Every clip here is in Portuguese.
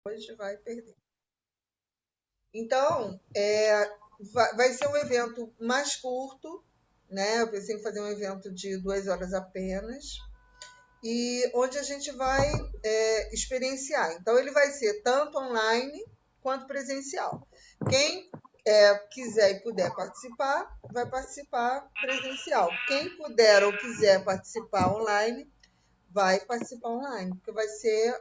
hoje vai perder. Então, vai ser um evento mais curto, né? Eu pensei em fazer um evento de 2 horas apenas, e onde a gente vai experienciar. Então, ele vai ser tanto online quanto presencial. Quem quiser e puder participar, vai participar presencial. Quem puder ou quiser participar online, vai participar online, porque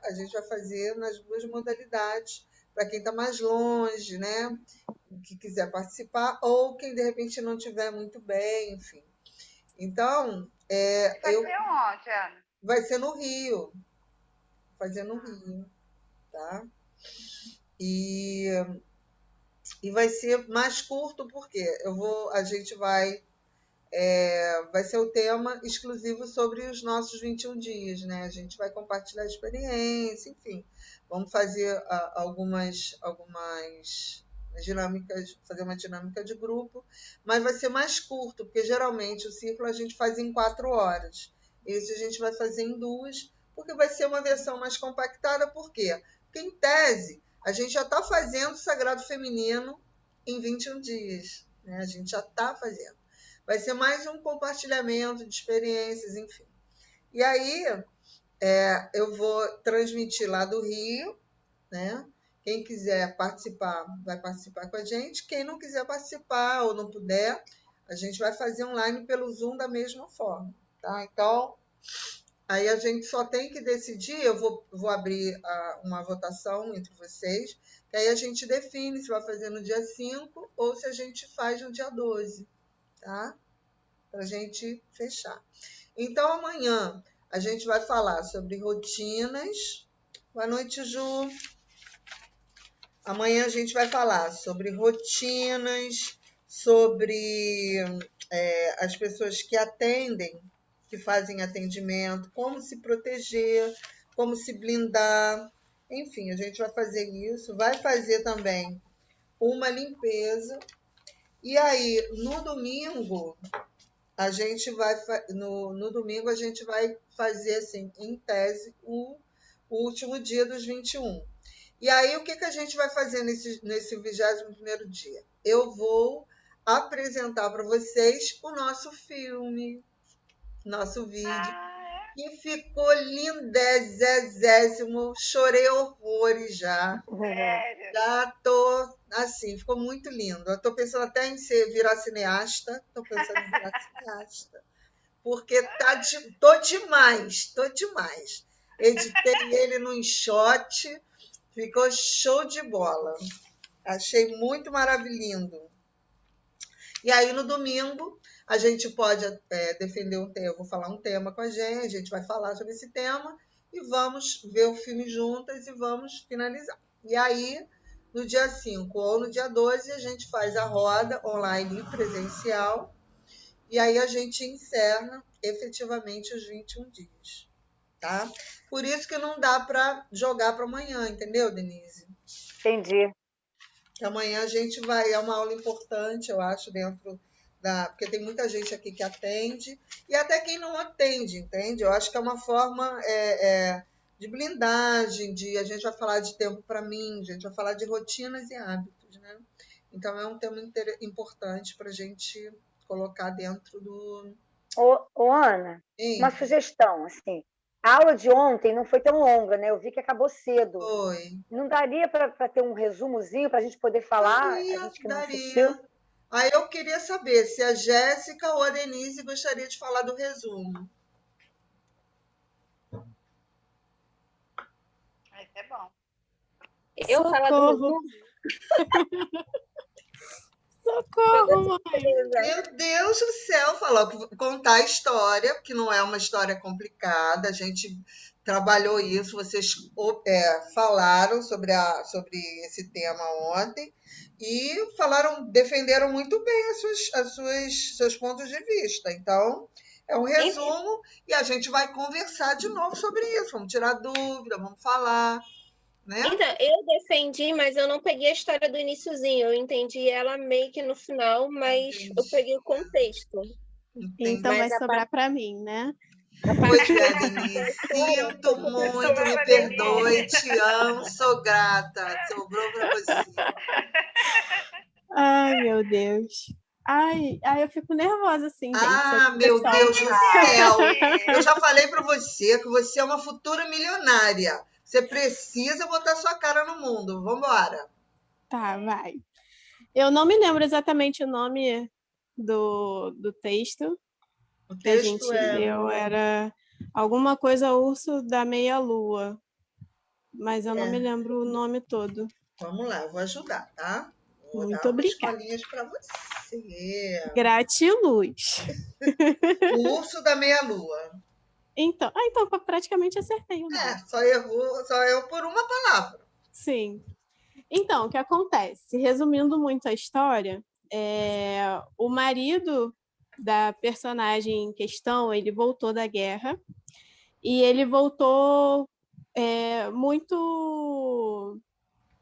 a gente vai fazer nas duas modalidades, para quem está mais longe, né? Que quiser participar, ou quem de repente não estiver muito bem, enfim. Então, Vai ser onde, Ana? vai ser no Rio, fazer no Rio, tá? E vai ser mais curto, porque a gente vai ser o tema exclusivo sobre os nossos 21 dias, né? A gente vai compartilhar a experiência, enfim. Vamos fazer algumas dinâmicas, fazer uma dinâmica de grupo, mas vai ser mais curto, porque geralmente o círculo a gente faz em 4 horas. Esse a gente vai fazer em 2, porque vai ser uma versão mais compactada. Por quê? Porque, em tese, a gente já está fazendo o Sagrado Feminino em 21 dias. Né? A gente já está fazendo. Vai ser mais um compartilhamento de experiências, enfim. E aí, eu vou transmitir lá do Rio, né? Quem quiser participar, vai participar com a gente. Quem não quiser participar ou não puder, a gente vai fazer online pelo Zoom da mesma forma, tá? Então, aí a gente só tem que decidir, eu vou abrir uma votação entre vocês, que aí a gente define se vai fazer no dia 5 ou se a gente faz no dia 12, tá? Para a gente fechar. Então, amanhã a gente vai falar sobre rotinas. Boa noite, Ju. Amanhã a gente vai falar sobre rotinas, sobre as pessoas que atendem, que fazem atendimento, como se proteger, como se blindar. Enfim, a gente vai fazer isso. Vai fazer também uma limpeza. E aí, no domingo, no domingo a gente vai fazer, assim, em tese, o último dia dos 21. E aí, o que a gente vai fazer nesse 21º dia? Eu vou apresentar para vocês o nosso filme, nosso vídeo, que ficou lindezésimo, chorei horrores já. Sério? Já tô, assim, ficou muito lindo. Eu tô pensando até em virar cineasta, tô pensando em virar cineasta, porque tô demais, tô demais. Editei ele no enxote, ficou show de bola. Achei muito maravilhoso. E aí, no domingo, a gente pode defender um tema, eu vou falar um tema com a gente vai falar sobre esse tema e vamos ver o filme juntas e vamos finalizar. E aí, no dia 5 ou no dia 12, a gente faz a roda online e presencial, e aí a gente encerra efetivamente os 21 dias, tá? Por isso que não dá para jogar para amanhã, entendeu, Denise? Entendi. Que amanhã a gente é uma aula importante, eu acho, dentro porque tem muita gente aqui que atende, e até quem não atende, entende? Eu acho que é uma forma de blindagem, a gente vai falar de tempo para mim, a gente vai falar de rotinas e hábitos, né? Então, é um tema importante para a gente colocar dentro do... Ô, Ana, uma sugestão, assim. A aula de ontem não foi tão longa, né? Eu vi que acabou cedo. Foi. Não daria para ter um resumozinho para a gente poder falar, a gente que não assistiu? Daria. Aí eu queria saber se a Jéssica ou a Denise gostaria de falar do resumo. Isso é bom. Eu falar do resumo? Socorro, mãe! Meu Deus do céu, contar a história, que não é uma história complicada, a gente trabalhou isso, vocês falaram sobre esse tema ontem e defenderam muito bem seus pontos de vista. Então, é um resumo e a gente vai conversar de novo sobre isso, vamos tirar dúvida, vamos falar. Né? Então, eu defendi, mas eu não peguei a história do iniciozinho. Eu entendi ela meio que no final, mas eu peguei o contexto. Então vai sobrar para mim, né? Pois é, Denise. Sinto muito, me perdoe, te amo, sou grata. Sobrou para você. Ai, meu Deus. Ai, eu fico nervosa, assim, gente. Ah, meu Deus do céu! Eu já falei para você que você é uma futura milionária. Você precisa botar sua cara no mundo. Vamos embora. Tá, vai. Eu não me lembro exatamente o nome do texto. O Que a gente texto leu era alguma coisa Urso da Meia-Lua, mas eu não me lembro o nome todo. Vamos lá, eu vou ajudar, tá? Vou Muito dar umas obrigada. folhinhas para você. Gratiluz. O Urso da Meia-Lua. Então, praticamente acertei o nome. Só errou por uma palavra. Sim. Então, o que acontece? Resumindo muito a história, o marido da personagem em questão, ele voltou da guerra e ele voltou muito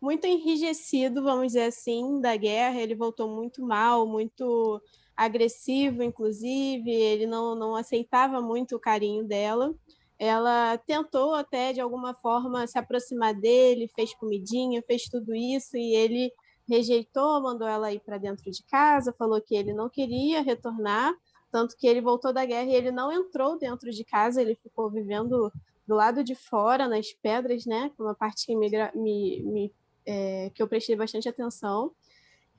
muito enrijecido, vamos dizer assim, da guerra. Ele voltou muito mal, muito agressivo, inclusive. Ele não aceitava muito o carinho dela. Ela tentou até, de alguma forma, se aproximar dele, fez comidinha, fez tudo isso, e ele rejeitou, mandou ela ir para dentro de casa, falou que ele não queria retornar, tanto que ele voltou da guerra e ele não entrou dentro de casa, ele ficou vivendo do lado de fora, nas pedras, né? Uma parte que que eu prestei bastante atenção.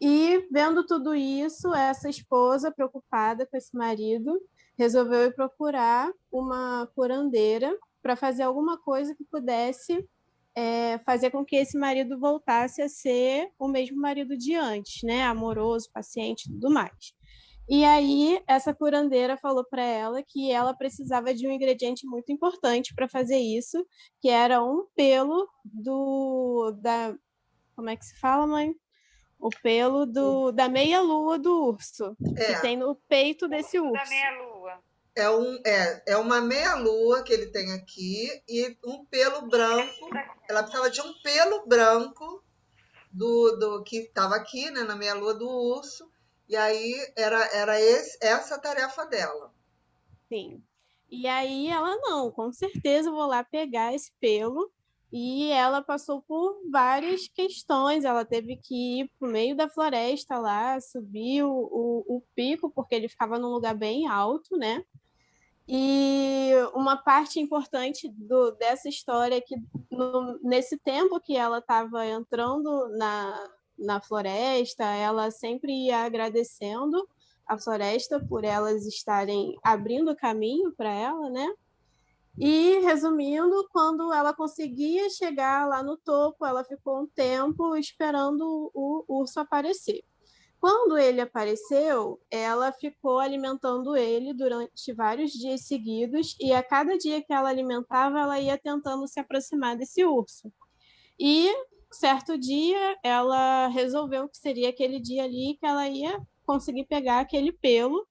E vendo tudo isso, essa esposa, preocupada com esse marido, resolveu ir procurar uma curandeira para fazer alguma coisa que pudesse fazer com que esse marido voltasse a ser o mesmo marido de antes, né? Amoroso, paciente e tudo mais. E aí, essa curandeira falou para ela que ela precisava de um ingrediente muito importante para fazer isso, que era um pelo como é que se fala, mãe? O pelo da meia-lua do urso, que tem no peito desse urso. Da meia-lua. É uma meia-lua que ele tem aqui e um pelo branco. Ela precisava de um pelo branco do que estava aqui, né, na meia-lua do urso. E aí era essa a tarefa dela. Sim. E aí ela, não, com certeza eu vou lá pegar esse pelo. E ela passou por várias questões. Ela teve que ir para o meio da floresta lá, subir o pico, porque ele ficava num lugar bem alto, né? E uma parte importante dessa história é que nesse tempo que ela estava entrando na floresta, ela sempre ia agradecendo a floresta por elas estarem abrindo caminho para ela, né? E, resumindo, quando ela conseguia chegar lá no topo, ela ficou um tempo esperando o urso aparecer. Quando ele apareceu, ela ficou alimentando ele durante vários dias seguidos, e a cada dia que ela alimentava, ela ia tentando se aproximar desse urso. E, certo dia, ela resolveu que seria aquele dia ali que ela ia conseguir pegar aquele pelo.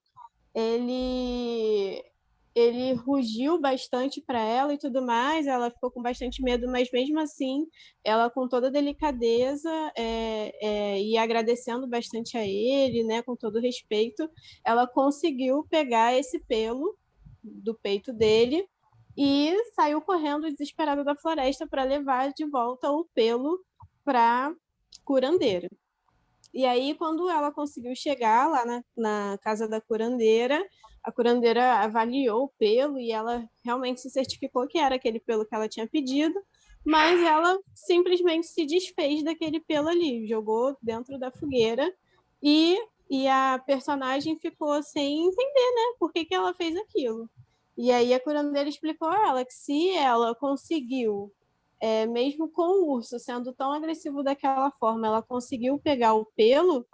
Ele rugiu bastante para ela e tudo mais, ela ficou com bastante medo, mas mesmo assim, ela com toda delicadeza e agradecendo bastante a ele, né, com todo respeito, ela conseguiu pegar esse pelo do peito dele e saiu correndo desesperada da floresta para levar de volta o pelo para curandeira. E aí, quando ela conseguiu chegar lá na casa da curandeira, a curandeira avaliou o pelo e ela realmente se certificou que era aquele pelo que ela tinha pedido, mas ela simplesmente se desfez daquele pelo ali, jogou dentro da fogueira e a personagem ficou sem entender, né, por que ela fez aquilo. E aí a curandeira explicou a ela que se ela conseguiu mesmo com o urso sendo tão agressivo daquela forma, ela conseguiu pegar o pelo,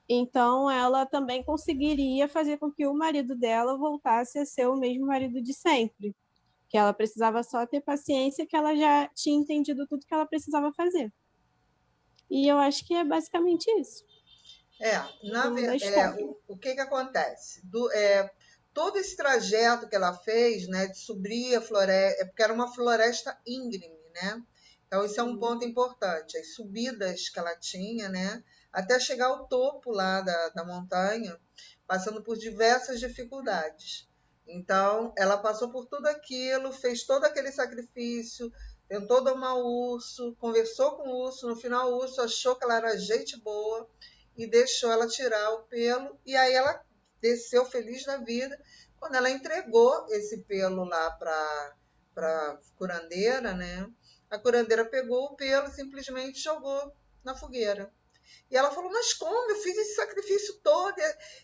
então ela também conseguiria fazer com que o marido dela voltasse a ser o mesmo marido de sempre. Que ela precisava só ter paciência, que ela já tinha entendido tudo que ela precisava fazer. E eu acho que é basicamente isso. O que acontece? Todo esse trajeto que ela fez, né, de subir a floresta, porque era uma floresta íngreme, né? Então, isso é um ponto importante. As subidas que ela tinha, né, até chegar ao topo lá da montanha, passando por diversas dificuldades. Então, ela passou por tudo aquilo, fez todo aquele sacrifício, tentou domar o urso, conversou com o urso. No final, o urso achou que ela era gente boa e deixou ela tirar o pelo. E aí ela desceu feliz da vida. Quando ela entregou esse pelo lá para curandeira, né? A curandeira pegou o pelo e simplesmente jogou na fogueira. E ela falou, mas como? Eu fiz esse sacrifício todo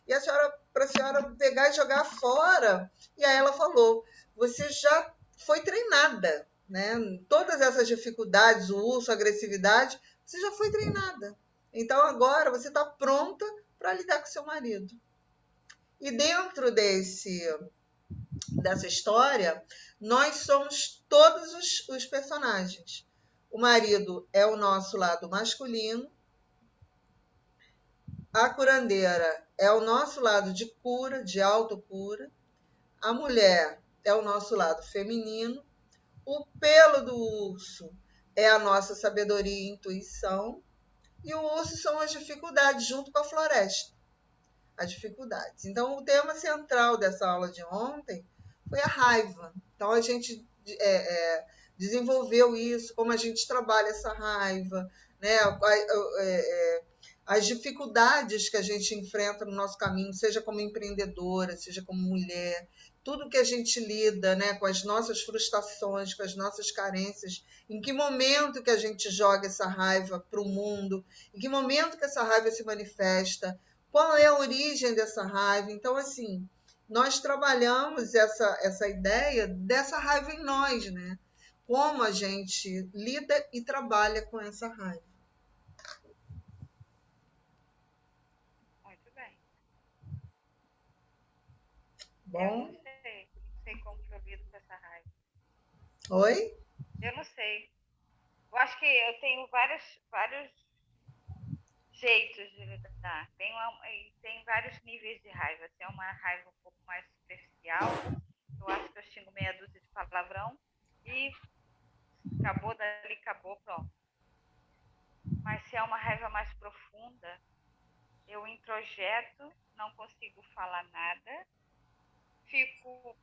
e a senhora, para a senhora pegar e jogar fora. E aí ela falou, você já foi treinada, né? Todas essas dificuldades, o urso, a agressividade, você já foi treinada. Então agora você está pronta para lidar com seu marido. E dentro dessa história, nós somos todos os personagens. O marido é o nosso lado masculino, a curandeira é o nosso lado de cura, de autocura. A mulher é o nosso lado feminino. O pelo do urso é a nossa sabedoria e intuição. E o urso são as dificuldades, junto com a floresta. As dificuldades. Então, o tema central dessa aula de ontem foi a raiva. Então, a gente desenvolveu isso, como a gente trabalha essa raiva, né? As dificuldades que a gente enfrenta no nosso caminho, seja como empreendedora, seja como mulher, tudo que a gente lida, né, com as nossas frustrações, com as nossas carências, em que momento que a gente joga essa raiva para o mundo, em que momento que essa raiva se manifesta, qual é a origem dessa raiva. Então, assim, nós trabalhamos essa ideia dessa raiva em nós, né? Como a gente lida e trabalha com essa raiva. Bom. Eu não sei como que eu lido com essa raiva. Oi? Eu não sei. Eu acho que eu tenho vários jeitos de lidar. Tem vários níveis de raiva. Se é uma raiva um pouco mais superficial, eu acho que eu xingo meia dúzia de palavrão e acabou dali, acabou, pronto. Mas se é uma raiva mais profunda, eu introjeto, não consigo falar nada, fico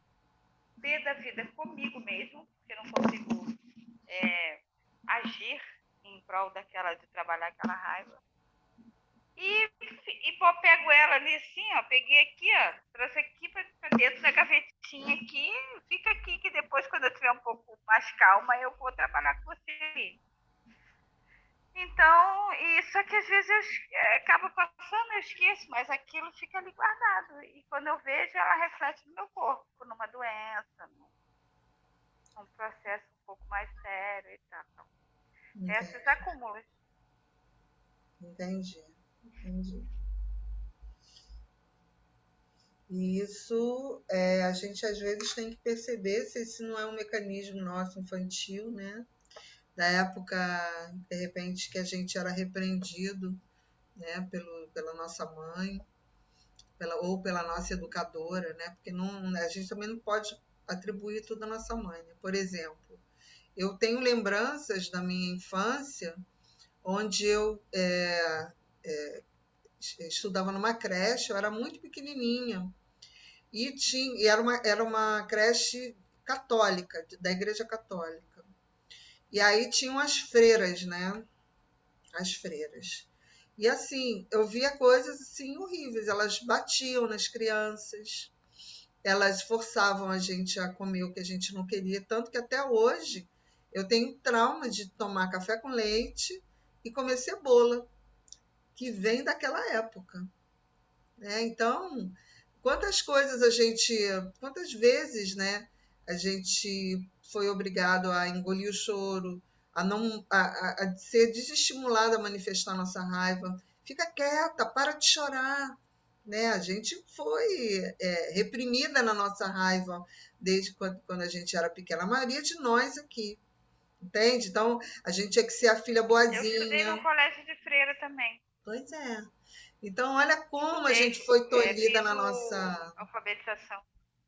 pé da vida comigo mesmo, porque não consigo agir em prol de trabalhar aquela raiva. E pego ela ali assim, ó, peguei aqui, ó, trouxe aqui para dentro da gavetinha aqui, fica aqui que depois, quando eu estiver um pouco mais calma, eu vou trabalhar com você ali. Então, só que às vezes acaba passando, eu esqueço, mas aquilo fica ali guardado. E quando eu vejo, ela reflete no meu corpo, numa doença, num processo um pouco mais sério e tal. Esses acúmulos. Entendi. E isso a gente às vezes tem que perceber se esse não é um mecanismo nosso infantil, né? Da época, de repente, que a gente era repreendido, né? Pela nossa mãe, ou pela nossa educadora, né? Porque a gente também não pode atribuir tudo à nossa mãe, né? Por exemplo, eu tenho lembranças da minha infância onde eu estudava numa creche, eu era muito pequenininha, e era uma creche católica, da Igreja Católica. E aí tinham as freiras, né? As freiras. E assim, eu via coisas assim horríveis, elas batiam nas crianças, elas forçavam a gente a comer o que a gente não queria, tanto que até hoje eu tenho trauma de tomar café com leite e comer cebola, que vem daquela época. Né? Então, quantas vezes, né, a gente foi obrigado a engolir o choro, a ser desestimulado a manifestar nossa raiva. Fica quieta, para de chorar. Né? A gente foi reprimida na nossa raiva desde quando a gente era pequena. A maioria de nós aqui. Entende? Então, a gente tinha que ser a filha boazinha. Eu estudei no colégio de freira também. Pois é. Então, olha como a gente foi tolhida na nossa alfabetização.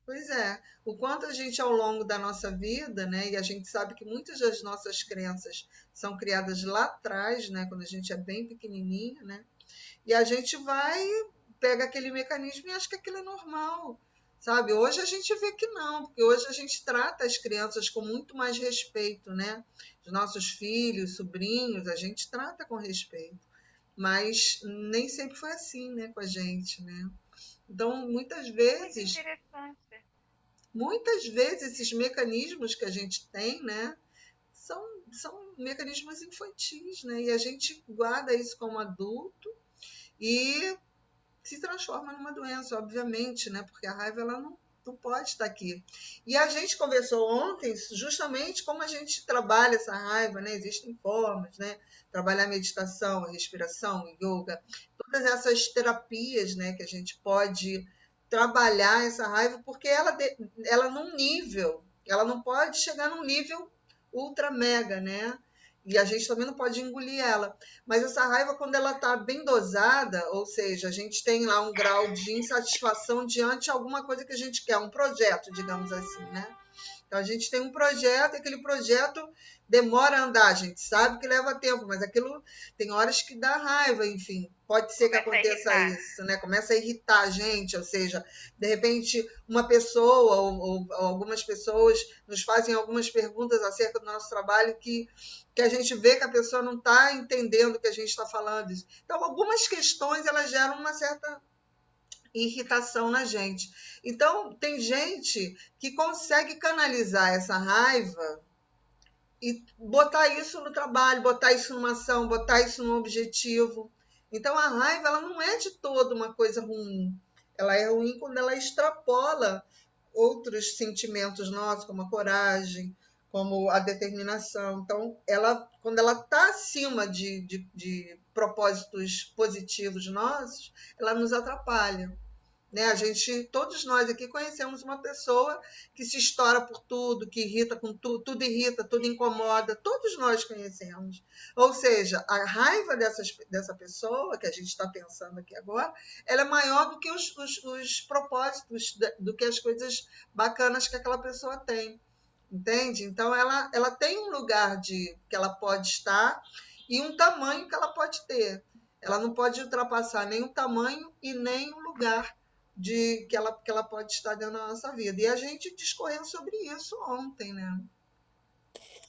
Pois é. O quanto a gente, ao longo da nossa vida, né, e a gente sabe que muitas das nossas crenças são criadas lá atrás, né, quando a gente é bem pequenininha, né, e a gente pega aquele mecanismo e acha que aquilo é normal. sabe? Hoje a gente vê que não, porque hoje a gente trata as crianças com muito mais respeito, né? Os nossos filhos, sobrinhos, a gente trata com respeito. Mas nem sempre foi assim, né, com a gente, né? Então, muitas vezes esses mecanismos que a gente tem, né, são mecanismos infantis, né? E a gente guarda isso como adulto e se transforma numa doença, obviamente, né? Porque a raiva ela não pode estar aqui. E a gente conversou ontem justamente como a gente trabalha essa raiva, né? Existem formas, né? Trabalhar a meditação, a respiração, o yoga, todas essas terapias, né? Que a gente pode trabalhar essa raiva, porque ela num nível, ela não pode chegar num nível ultra mega, né? E a gente também não pode engolir ela. Mas essa raiva, quando ela está bem dosada, ou seja, a gente tem lá um grau de insatisfação diante de alguma coisa que a gente quer, um projeto, digamos assim, né? Então, a gente tem um projeto, e aquele projeto demora a andar, a gente sabe que leva tempo, mas aquilo tem horas que dá raiva, enfim. Pode ser que aconteça isso, né? Começa a irritar a gente, ou seja, de repente, uma pessoa ou algumas pessoas nos fazem algumas perguntas acerca do nosso trabalho que a gente vê que a pessoa não está entendendo o que a gente está falando. Então, algumas questões elas geram uma certa irritação na gente. Então, tem gente que consegue canalizar essa raiva e botar isso no trabalho, botar isso numa ação, botar isso num objetivo. Então, a raiva ela não é de todo uma coisa ruim. Ela é ruim quando ela extrapola outros sentimentos nossos, como a coragem, como a determinação. Então, quando ela está acima de propósitos positivos nossos, ela nos atrapalha. Né? Todos nós aqui conhecemos uma pessoa que se estoura por tudo, que irrita com tudo, tudo irrita, tudo incomoda, todos nós conhecemos. Ou seja, a raiva dessa pessoa, que a gente está pensando aqui agora, ela é maior do que os propósitos, do que as coisas bacanas que aquela pessoa tem. Entende? Então, ela tem um lugar que ela pode estar e um tamanho que ela pode ter. Ela não pode ultrapassar nem o tamanho e nem o lugar que ela pode estar dentro da nossa vida. E a gente discorreu sobre isso ontem, né?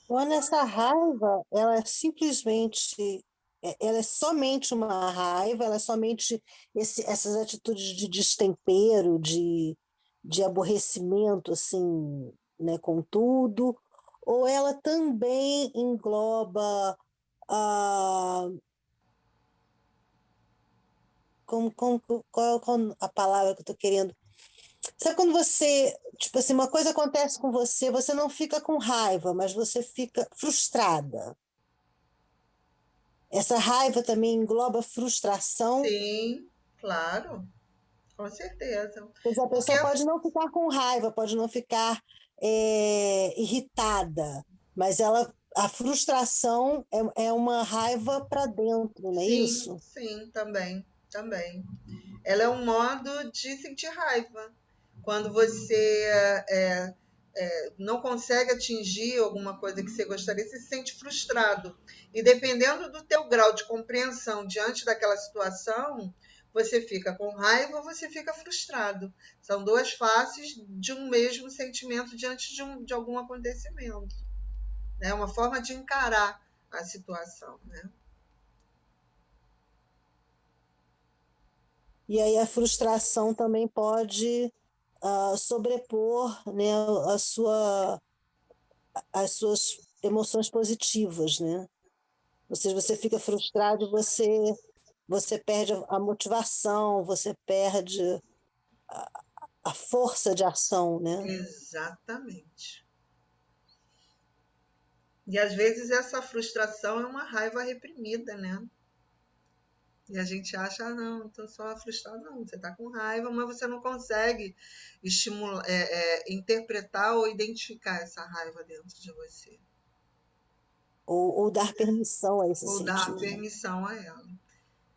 Olha, essa raiva, ela é simplesmente, ela é somente uma raiva, ela é somente essas atitudes de destempero, de aborrecimento, assim, né, com tudo, ou ela também engloba qual a palavra que eu estou querendo? Sabe quando você, tipo assim, uma coisa acontece com você, você não fica com raiva, mas você fica frustrada. Essa raiva também engloba frustração. Sim, claro, com certeza. Quer dizer, a pessoa pode não ficar com raiva, pode não ficar irritada, mas a frustração é uma raiva para dentro, não é isso? Sim, também. Ela é um modo de sentir raiva. Quando você não consegue atingir alguma coisa que você gostaria, você se sente frustrado. E dependendo do teu grau de compreensão diante daquela situação, você fica com raiva ou você fica frustrado. São duas faces de um mesmo sentimento diante de algum acontecimento. É uma forma de encarar a situação, né? E aí a frustração também pode sobrepor, né, as suas emoções positivas, né? Ou seja, você fica frustrado, você perde a motivação, você perde a força de ação, né? Exatamente. E às vezes essa frustração é uma raiva reprimida, né? E a gente acha, não, estou só frustrado. Não, você está com raiva, mas você não consegue interpretar ou identificar essa raiva dentro de você. Ou dar permissão a esse sentimento. Ou dar permissão a ela.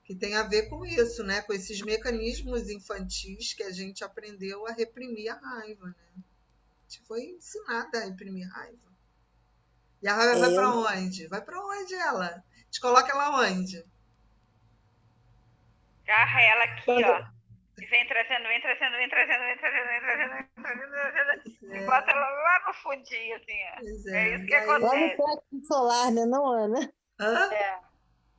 Que tem a ver com isso, né? Com esses mecanismos infantis que a gente aprendeu a reprimir a raiva, né? A gente foi ensinada a reprimir a raiva. E a raiva vai para onde? Vai para onde ela? A gente coloca ela onde? Agarra ela aqui, ó. E vem trazendo, e bota ela lá no fundinho, assim. É isso que acontece. Lá no plexo solar, né, não, Ana? Hã?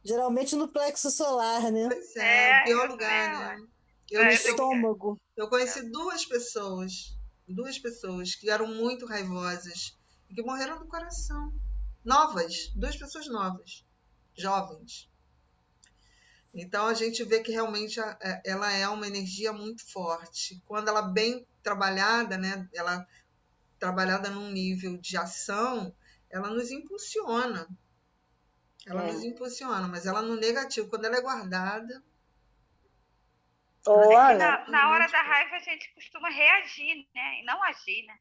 Geralmente no plexo solar, né? Pois é, pior lugar, né? No estômago. Eu conheci duas pessoas que eram muito raivosas e que morreram do coração. Novas, 2 pessoas novas, jovens. Então, a gente vê que realmente ela é uma energia muito forte. Quando ela bem trabalhada, né? Ela trabalhada num nível de ação, ela nos impulsiona. Nos impulsiona, mas ela no negativo, quando ela é guardada... Ana, na hora da raiva a gente costuma reagir, né? E não agir, né?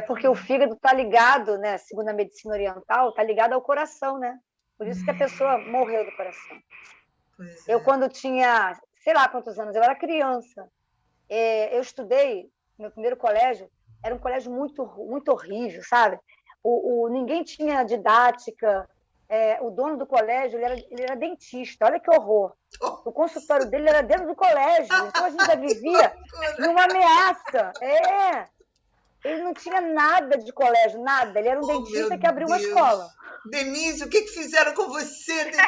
Porque o fígado está ligado, né? Segundo a medicina oriental, está ligado ao coração, né? Por isso que a pessoa morreu do coração. Eu, quando tinha, sei lá quantos anos, eu era criança. Eu estudei, meu primeiro colégio, era um colégio muito, muito horrível, sabe? Ninguém tinha didática. O dono do colégio, ele era dentista. Olha que horror. O consultório dele era dentro do colégio. Então, a gente já vivia numa ameaça. Ele não tinha nada de colégio, nada. Ele era um dentista que abriu uma escola. Denise, o que fizeram com você, Denise?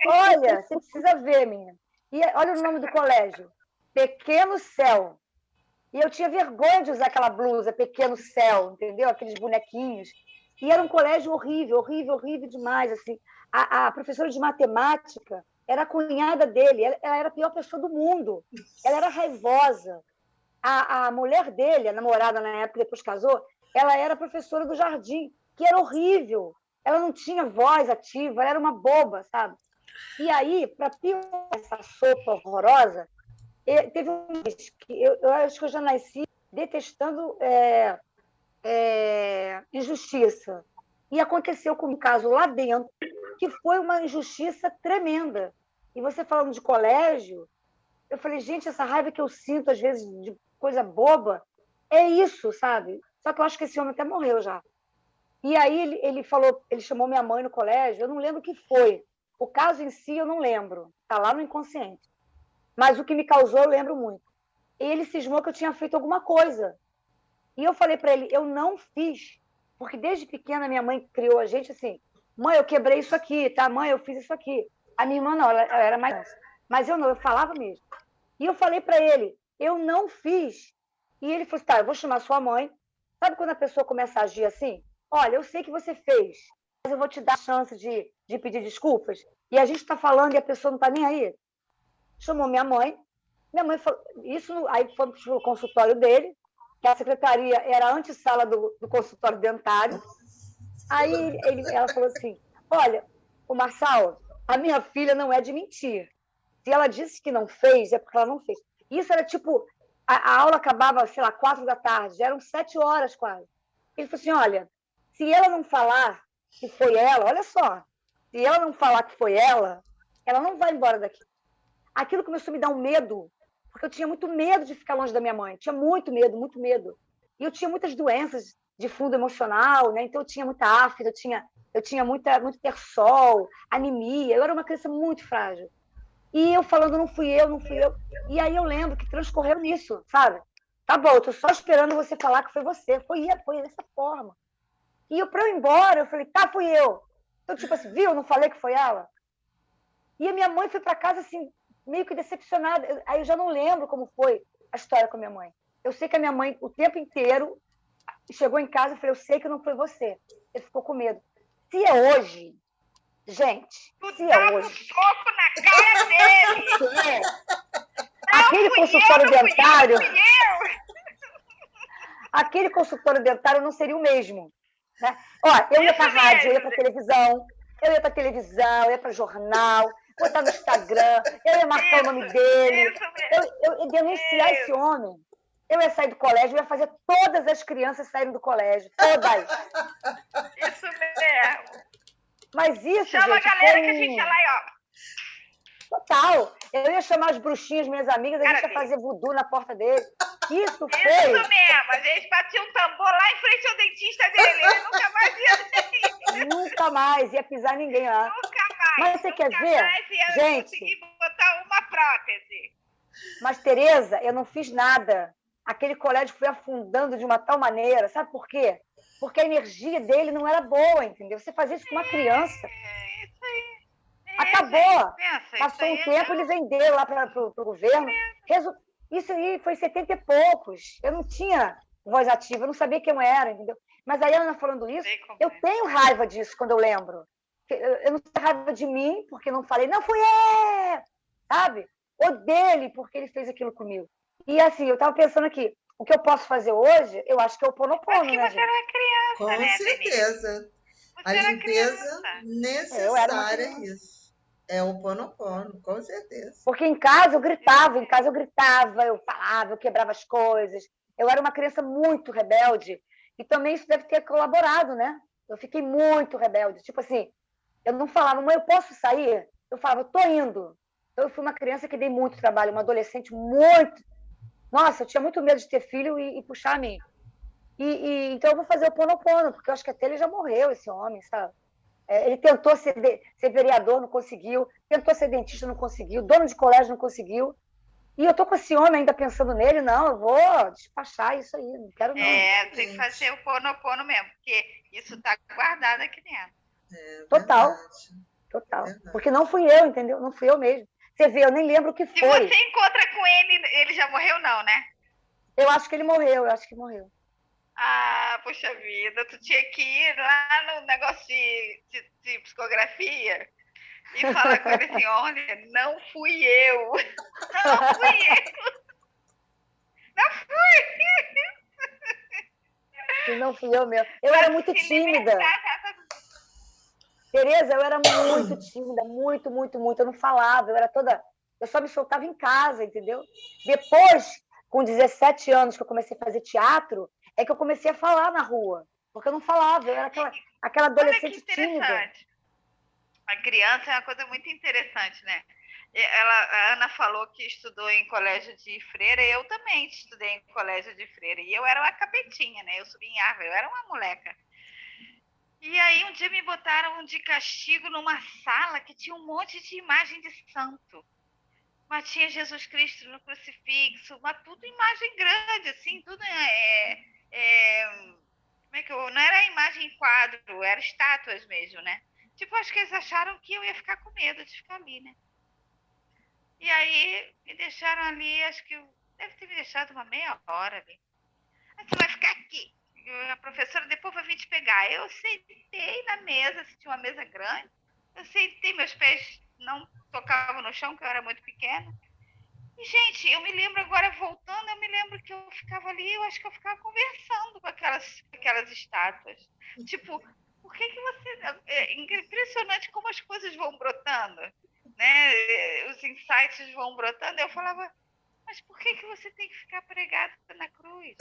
Olha, você precisa ver, menina. E olha o nome do colégio. Pequeno Céu. E eu tinha vergonha de usar aquela blusa, Pequeno Céu, entendeu? Aqueles bonequinhos. E era um colégio horrível, horrível, horrível demais. Assim. A professora de matemática era a cunhada dele. Ela era a pior pessoa do mundo. Ela era raivosa. A mulher dele, a namorada na época, depois casou, ela era professora do jardim, que era horrível. Ela não tinha voz ativa, ela era uma boba, sabe? E aí, para piorar essa sopa horrorosa, teve um mês que eu acho que eu já nasci detestando injustiça. E aconteceu com um caso lá dentro, que foi uma injustiça tremenda. E você falando de colégio, eu falei, gente, essa raiva que eu sinto, às vezes, de coisa boba, é isso, sabe? Só que eu acho que esse homem até morreu já. E aí ele chamou minha mãe no colégio, eu não lembro o que foi. O caso em si eu não lembro, está lá no inconsciente. Mas o que me causou eu lembro muito. E ele cismou que eu tinha feito alguma coisa. E eu falei para ele, eu não fiz. Porque desde pequena minha mãe criou a gente assim, mãe, eu quebrei isso aqui, tá? Mãe, eu fiz isso aqui. A minha irmã não, ela era mais... Mas eu não, eu falava mesmo. E eu falei para ele, eu não fiz. E ele falou assim, tá, eu vou chamar sua mãe. Sabe quando a pessoa começa a agir assim? Olha, eu sei que você fez, mas eu vou te dar a chance de pedir desculpas. E a gente está falando e a pessoa não está nem aí. Chamou minha mãe falou, isso, aí fomos para o consultório dele, que a secretaria era a antessala do consultório dentário. Aí ela falou assim, olha, o Marçal, a minha filha não é de mentir. Se ela disse que não fez, é porque ela não fez. Isso era tipo, a aula acabava, sei lá, 4 da tarde, já eram 7 horas quase. Ele falou assim, olha, se ela não falar que foi ela, olha só, se ela não falar que foi ela não vai embora daqui. Aquilo começou a me dar um medo, porque eu tinha muito medo de ficar longe da minha mãe. Tinha muito medo, muito medo. E eu tinha muitas doenças de fundo emocional, né? Então eu tinha muita afta, eu tinha muito tersol, anemia. Eu era uma criança muito frágil. E eu falando, não fui eu. E aí eu lembro que transcorreu nisso, sabe? Tá bom, eu tô só esperando você falar que foi você. Foi dessa forma. E para eu ir embora, eu falei, tá, fui eu. Então, tipo assim, viu? Eu não falei que foi ela? E a minha mãe foi para casa, assim, meio que decepcionada. Aí eu já não lembro como foi a história com a minha mãe. Eu sei que a minha mãe, o tempo inteiro, chegou em casa e falei, eu sei que não foi você. Ele ficou com medo. Se é hoje, gente, se é hoje... Tu soco na cara dele! Aquele consultório dentário... Aquele consultório dentário não seria o mesmo. Né? Ó, eu ia para a rádio, eu ia para a televisão, eu ia para jornal, eu ia estar no Instagram, eu ia marcar o nome dele, eu ia denunciar esse homem. Eu ia sair do colégio, eu ia fazer todas as crianças saírem do colégio, todas. Isso mesmo. Mas isso, chama gente, a galera que a gente ia lá e ó. Total. Eu ia chamar as bruxinhas, minhas amigas, a gente ia fazer voodoo na porta dele. Isso foi... Isso mesmo. A gente batia um tambor lá em frente ao dentista dele. Ele nunca mais ia... Nunca mais ia pisar ninguém lá. Nunca mais. Mas você quer ver? Gente... conseguir botar Mas, Tereza, eu não fiz nada. Aquele colégio foi afundando de uma tal maneira. Sabe por quê? Porque a energia dele não era boa, entendeu? Você fazia isso com uma criança. Isso aí. Acabou. Pensa, Passou um tempo, eles venderam lá para o governo. Isso aí foi 70 e poucos. Eu não tinha voz ativa, eu não sabia quem eu era, entendeu? Mas aí, Ana falando isso, eu tenho raiva disso quando eu lembro. Eu não tenho raiva de mim, porque não falei, não fui eu, sabe? Ou dele, porque ele fez aquilo comigo. E assim, eu estava pensando aqui, o que eu posso fazer hoje, eu acho que é o Ponopono, né, você era criança, Com né, certeza. A Você era limpeza criança. necessária é isso. É o Ponopono, com certeza. Porque em casa eu falava, eu quebrava as coisas. Eu era uma criança muito rebelde. E também isso deve ter colaborado, né? Eu fiquei muito rebelde. Tipo assim, eu não falava, mãe, eu posso sair? Eu falava, eu tô indo. Então, eu fui uma criança que dei muito trabalho, uma adolescente muito. Nossa, eu tinha muito medo de ter filho e puxar a mim. Então, eu vou fazer o Ponopono, porque eu acho que até ele já morreu, esse homem, sabe? Ele tentou ser vereador, não conseguiu. Tentou ser dentista, não conseguiu. Dono de colégio, não conseguiu. E eu tô com esse homem ainda pensando nele. Não, eu vou despachar isso aí. Não quero, não. Tem que fazer o Ponopono mesmo, porque isso tá guardado aqui dentro. Total. Porque não fui eu, entendeu? Não fui eu mesmo. Você vê, eu nem lembro o que foi. Se você encontra com ele já morreu, não, né? Eu acho que ele morreu, Ah, poxa vida, tu tinha que ir lá no negócio de psicografia e falar com ele assim, olha, não fui eu. Não fui eu. Não fui. E não fui eu mesmo. Eu era muito tímida. Tereza, eu era muito tímida, muito, muito, muito. Eu não falava, eu só me soltava em casa, entendeu? Depois, com 17 anos que eu comecei a fazer teatro, é que eu comecei a falar na rua. Porque eu não falava, eu era aquela adolescente tímida. A criança é uma coisa muito interessante, né? A Ana falou que estudou em colégio de freira, eu também estudei em colégio de freira. E eu era uma capetinha, né? Eu subia em árvore, eu era uma moleca. E aí um dia me botaram de castigo numa sala que tinha um monte de imagem de santo. Mas tinha Jesus Cristo no crucifixo, mas tudo imagem grande, assim, tudo como é que não era imagem em quadro, eram estátuas mesmo, né? Tipo, acho que eles acharam que eu ia ficar com medo de ficar ali, né? E aí me deixaram ali, acho que deve ter me deixado uma meia hora ali. Aí você vai ficar aqui. A professora depois vai vir te pegar. Eu sentei na mesa, se tinha uma mesa grande, eu sentei, meus pés não tocavam no chão, que eu era muito pequena. E, gente, eu me lembro agora, voltando, eu me lembro que eu ficava ali, eu acho que eu ficava conversando com aquelas estátuas. Tipo, por que você... É impressionante como as coisas vão brotando, né? Os insights vão brotando. Eu falava, mas por que você tem que ficar pregada na cruz?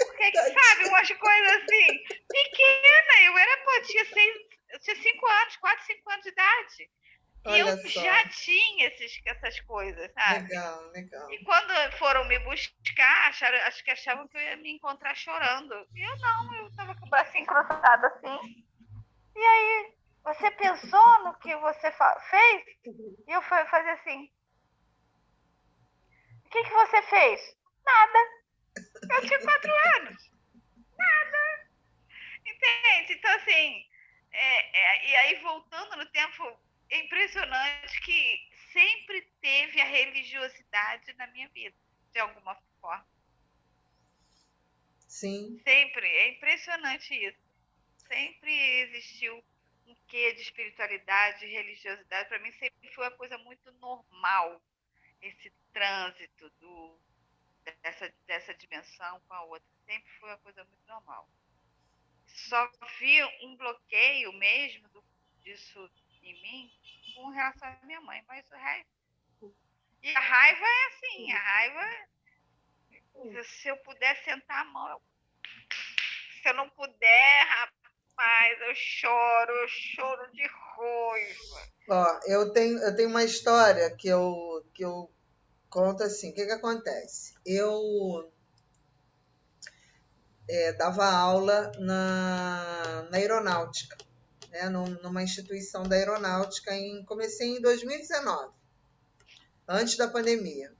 Porque, sabe, umas coisas assim, pequena, eu tinha 5 anos, 4, 5 anos de idade. E eu já tinha essas coisas, sabe? Legal. E quando foram me buscar, acho que achavam que eu ia me encontrar chorando. E eu não, eu estava com o bracinho cruzado assim. E aí, você pensou no que você fez? E eu fazia assim. O que você fez? Nada. Eu tinha 4 anos. Nada. Entende? Então, assim, e aí voltando no tempo, é impressionante que sempre teve a religiosidade na minha vida, de alguma forma. Sim. Sempre. É impressionante isso. Sempre existiu um quê de espiritualidade, de religiosidade. Para mim sempre foi uma coisa muito normal, esse trânsito dessa dimensão com a outra. Sempre foi uma coisa muito normal. Só vi um bloqueio mesmo disso em mim com relação à minha mãe, mas o resto. E a raiva é assim, a raiva, se eu puder sentar a mão, se eu não puder, rapaz, eu choro de raiva. Ó, eu tenho uma história que eu conto assim, o que acontece? Eu dava aula na aeronáutica, né, numa instituição da aeronáutica, comecei em 2019. antes da pandemia.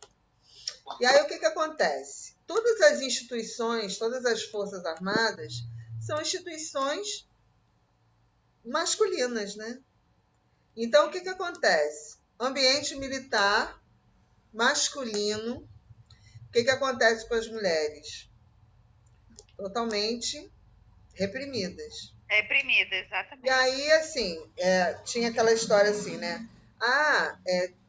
E aí o que acontece? Todas as instituições, todas as Forças Armadas são instituições masculinas, né? Então o que acontece? Ambiente militar masculino, o que acontece com as mulheres? Totalmente reprimidas. Reprimida, E exatamente. aí, assim, tinha aquela história assim, né?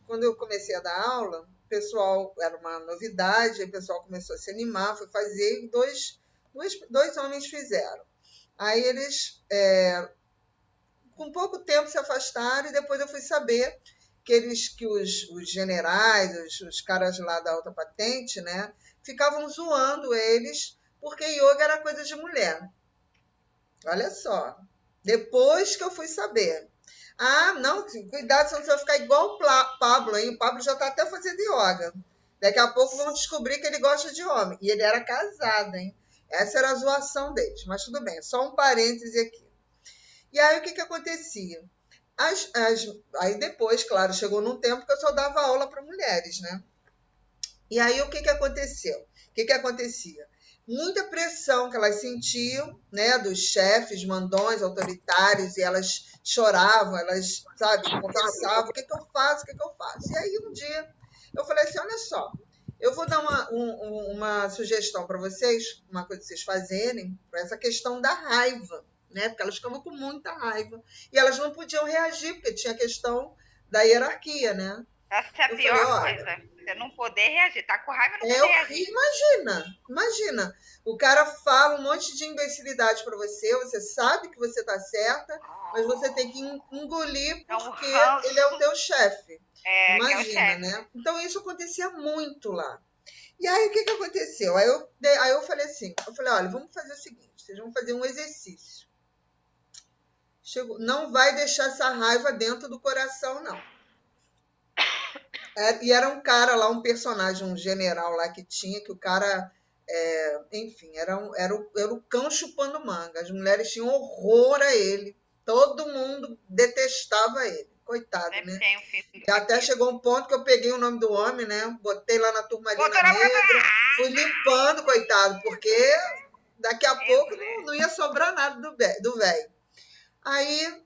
Quando eu comecei a dar aula, o pessoal, era uma novidade, aí o pessoal começou a se animar, foi fazer, e dois homens fizeram. Aí eles, com pouco tempo, se afastaram, e depois eu fui saber que os generais, os caras lá da alta patente, né, ficavam zoando eles, porque yoga era coisa de mulher. Olha só. Depois que eu fui saber. Não, cuidado, senão você vai ficar igual o Pablo, hein? O Pablo já está até fazendo yoga. Daqui a pouco vão descobrir que ele gosta de homem. E ele era casado, hein? Essa era a zoação deles. Mas tudo bem, só um parêntese aqui. E aí, o que acontecia? Aí depois, claro, chegou num tempo que eu só dava aula para mulheres, né? E aí, o que aconteceu? O que acontecia? Muita pressão que elas sentiam, né, dos chefes mandões, autoritários, e elas choravam, elas, sabe, conversavam, o que eu faço, o que eu faço? E aí, um dia, eu falei assim, olha só, eu vou dar uma sugestão para vocês, uma coisa que vocês fazerem, para essa questão da raiva, né, porque elas ficavam com muita raiva, e elas não podiam reagir, porque tinha a questão da hierarquia, né? Essa é a pior coisa. Você não poder reagir. Tá com raiva, não poder reagir. Imagina. O cara fala um monte de imbecilidade para você sabe que você tá certa, mas você tem que engolir porque ele é o teu chefe. Imagina, né? Então isso acontecia muito lá. E aí o que aconteceu? Aí eu falei assim, olha, vamos fazer o seguinte, vocês vão fazer um exercício. Não vai deixar essa raiva dentro do coração, não. E era um cara lá, um personagem, um general lá que tinha, que o cara, enfim, era o cão chupando manga. As mulheres tinham horror a ele. Todo mundo detestava ele. Coitado, né? E até chegou um ponto que eu peguei o nome do homem, né? Botei lá na turmalina negra, fui limpando, coitado, porque daqui a pouco não ia sobrar nada do velho. Aí,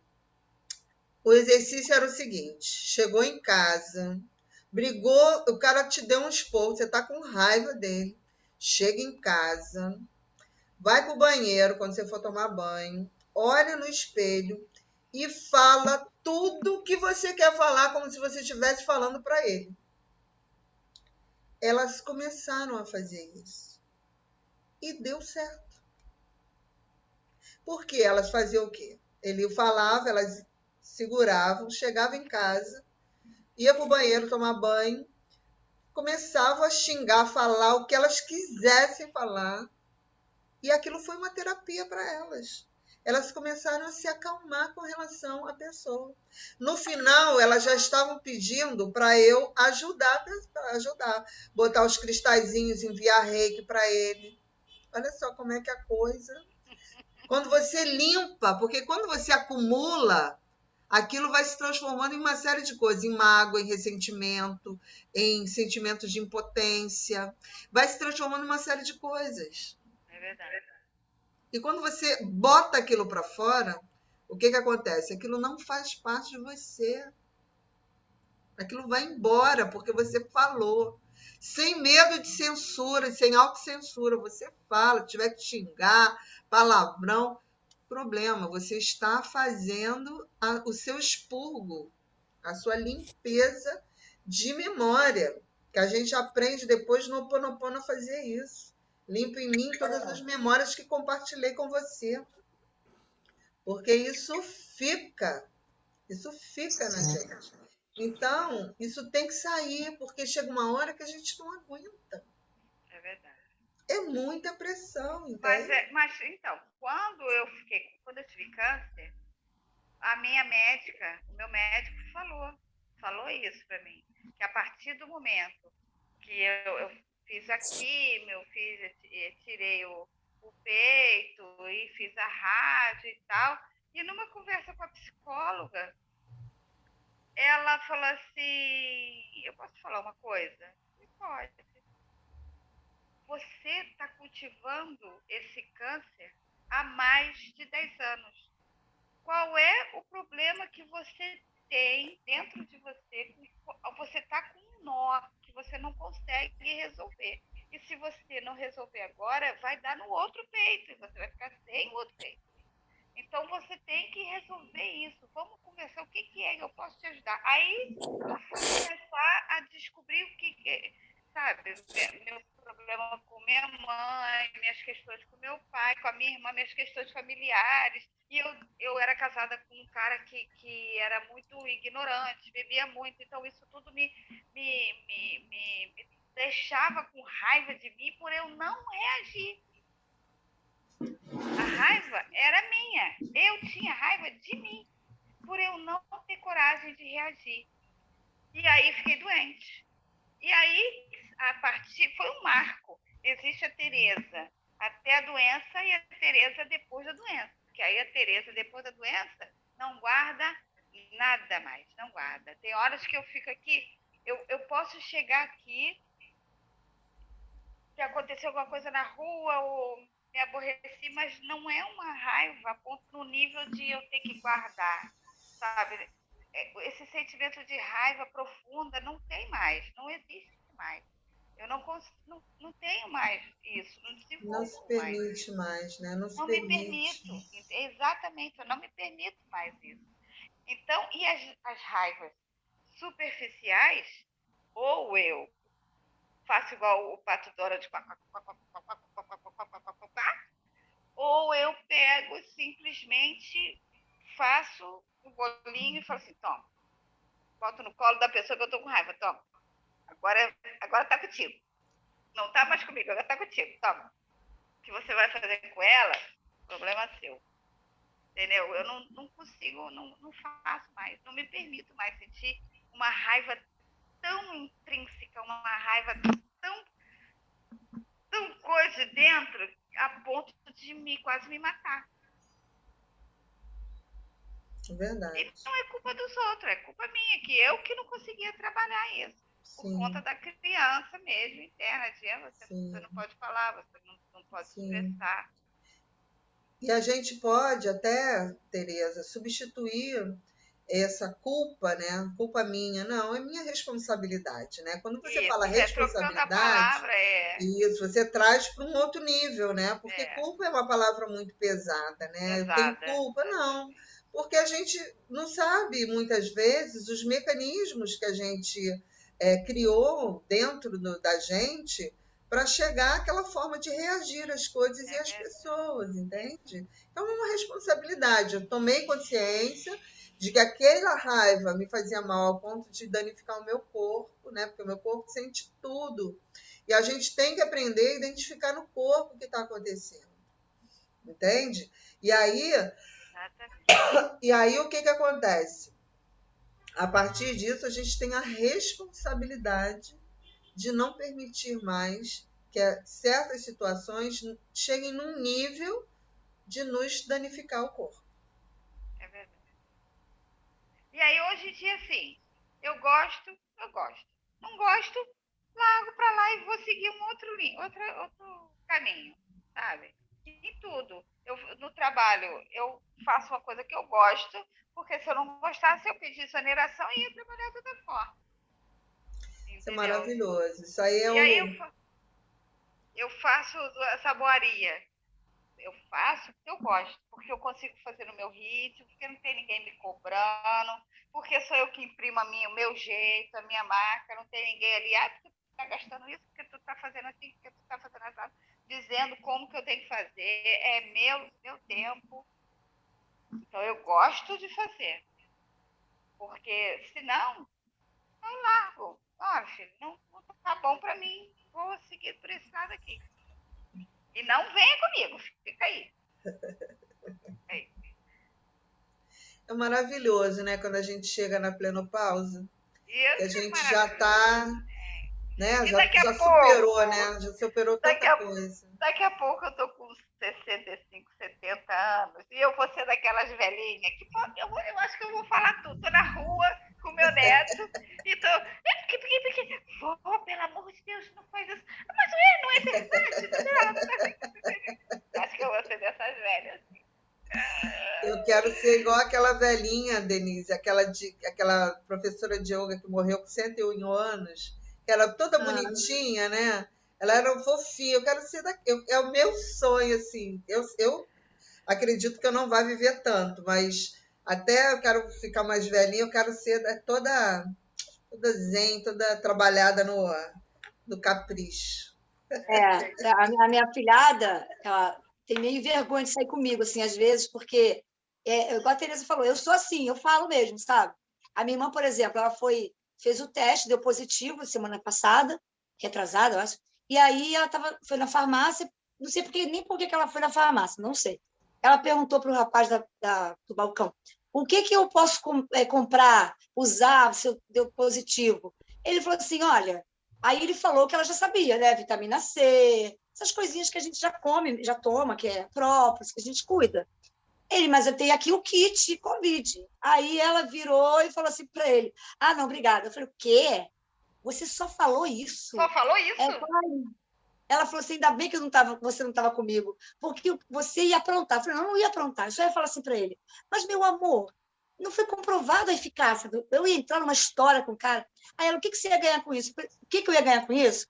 o exercício era o seguinte, chegou em casa, brigou, o cara te deu um esporro, você tá com raiva dele, chega em casa, vai pro banheiro quando você for tomar banho, olha no espelho e fala tudo que você quer falar, como se você estivesse falando para ele. Elas começaram a fazer isso. E deu certo. Porque elas faziam o quê? Ele falava, elas seguravam, chegavam em casa, ia pro banheiro tomar banho, começavam a xingar, falar o que elas quisessem falar, e aquilo foi uma terapia para elas. Elas começaram a se acalmar com relação à pessoa. No final, elas já estavam pedindo para eu ajudar, botar os cristalzinhos, enviar reiki para ele. Olha só como é que a coisa... Quando você limpa, porque quando você acumula, aquilo vai se transformando em uma série de coisas, em mágoa, em ressentimento, em sentimentos de impotência. Vai se transformando em uma série de coisas. É verdade. E quando você bota aquilo para fora, o que acontece? Aquilo não faz parte de você. Aquilo vai embora, porque você falou. Sem medo de censura, sem autocensura. Você fala, tiver que xingar, palavrão, problema. Você está fazendo o seu expurgo, a sua limpeza de memória, que a gente aprende depois no Ho Oponopono a fazer isso. Limpo em mim todas as memórias que compartilhei com você. Porque isso fica na gente. Então, isso tem que sair, porque chega uma hora que a gente não aguenta. É verdade. É muita pressão, mas então, quando eu tive câncer, a minha médica, o meu médico falou isso para mim, que a partir do momento que eu fiz a quimio, tirei o peito e fiz a rádio e tal, e numa conversa com a psicóloga, ela falou assim, eu posso te falar uma coisa? Pode. Você está cultivando esse câncer há mais de 10 anos. Qual é o problema que você tem dentro de você? Você está com um nó que você não consegue resolver. E se você não resolver agora, vai dar no outro peito e você vai ficar sem o outro peito. Então você tem que resolver isso. Vamos conversar. O que é que eu posso te ajudar? Aí eu fui começar a descobrir o que, sabe, meu problema com minha mãe, minhas questões com meu pai, com a minha irmã, minhas questões familiares. E eu era casada com um cara que era muito ignorante, bebia muito. Então isso tudo me deixava com raiva de mim por eu não reagir. A raiva era minha. Eu tinha raiva de mim por eu não ter coragem de reagir. E aí fiquei doente. E aí, a partir, foi um marco. Existe a Tereza até a doença e a Tereza depois da doença. Porque aí a Tereza depois da doença não guarda nada mais, não guarda. Tem horas que eu fico aqui, eu posso chegar aqui, que aconteceu alguma coisa na rua ou me aborreci, mas não é uma raiva a ponto no nível de eu ter que guardar, sabe? Esse sentimento de raiva profunda não tem mais, não existe mais. Eu não tenho mais isso, não Não se desenvolvo mais. permite mais, né? Não se Não me permite. permito, exatamente, eu não me permito mais isso. Então, e as raivas superficiais, ou eu faço igual o Pato Donald, ou eu pego simplesmente faço o bolinho e falo assim, toma, boto no colo da pessoa que eu tô com raiva, toma, agora tá contigo, não tá mais comigo, agora tá contigo, toma. O que você vai fazer com ela, problema seu. Entendeu? Eu não consigo, não faço mais, não me permito mais sentir uma raiva tão intrínseca, uma raiva tão coisa dentro, a ponto de quase me matar. É verdade. E não é culpa dos outros, é culpa minha, que eu que não conseguia trabalhar isso. Por Sim. conta da criança mesmo, interna, você não pode falar, você não pode se expressar. E a gente pode até, Tereza, substituir essa culpa, né? Culpa minha, não, é minha responsabilidade, né? Quando você fala responsabilidade, trocando a palavra, isso, você traz para um outro nível, né? Porque culpa é uma palavra muito pesada, né? Eu tenho culpa, não. Porque a gente não sabe, muitas vezes, os mecanismos que a gente criou dentro da gente para chegar àquela forma de reagir às coisas e às pessoas, entende? Então, é uma responsabilidade. Eu tomei consciência de que aquela raiva me fazia mal ao ponto de danificar o meu corpo, né? Porque o meu corpo sente tudo. E a gente tem que aprender a identificar no corpo o que está acontecendo. Entende? E aí o que acontece? A partir disso, a gente tem a responsabilidade de não permitir mais que certas situações cheguem num nível de nos danificar o corpo. É verdade. E aí, hoje em dia, assim, eu gosto. Não gosto, largo para lá e vou seguir um outro caminho, sabe? Em tudo. No trabalho, eu faço uma coisa que eu gosto, porque se eu não gostasse, eu pedisse exoneração e ia trabalhar de outra forma. Entendeu? Isso é maravilhoso. Isso aí é e aí eu faço a saboaria. Eu faço porque eu gosto, porque eu consigo fazer no meu ritmo, porque não tem ninguém me cobrando, porque sou eu que imprimo o meu jeito, a minha marca, não tem ninguém ali, porque tu está gastando isso, porque tu está fazendo assim, porque tu está fazendo assim, dizendo como que eu tenho que fazer, é meu tempo. Então eu gosto de fazer, porque senão eu largo. Filho, não tá bom para mim, vou seguir por esse lado aqui. E não venha comigo, fica aí. É maravilhoso, né? Quando a gente chega na plenopausa. Isso que a gente já está, né? Já superou, né? Já superou tanta coisa. Daqui a pouco eu tô com 65, 70 anos e eu vou ser daquelas velhinhas que eu acho que eu vou falar tudo. Tô na rua com meu neto e tô ser igual aquela velhinha, Denise, aquela professora de yoga que morreu com 101 anos, que era toda bonitinha, né? Ela era um fofinha. Eu quero ser é o meu sonho, assim. Eu acredito que eu não vá viver tanto, mas até eu quero ficar mais velhinha, eu quero ser toda zen, toda trabalhada no capricho. A minha filhada, ela tem meio vergonha de sair comigo, assim, às vezes, porque, igual a Tereza falou, eu sou assim, eu falo mesmo, sabe? A minha irmã, por exemplo, ela fez o teste, deu positivo semana passada, retrasada, eu acho, e aí ela foi na farmácia, não sei nem por que ela foi na farmácia, não sei. Ela perguntou para o rapaz do balcão, o que eu posso comprar, usar, se eu deu positivo? Ele falou assim, olha... Aí ele falou que ela já sabia, né? Vitamina C, essas coisinhas que a gente já come, já toma, que é própolis, que a gente cuida. Mas eu tenho aqui o kit Covid. Aí ela virou e falou assim para ele, não, obrigada. Eu falei, o quê? Você só falou isso? Só falou isso? Ela falou assim, ainda bem que você não estava comigo, porque você ia aprontar. Eu falei, não ia aprontar. Eu só ia falar assim para ele, mas, meu amor, não foi comprovada a eficácia. Eu ia entrar numa história com o cara. Aí ela, o que você ia ganhar com isso? O que eu ia ganhar com isso?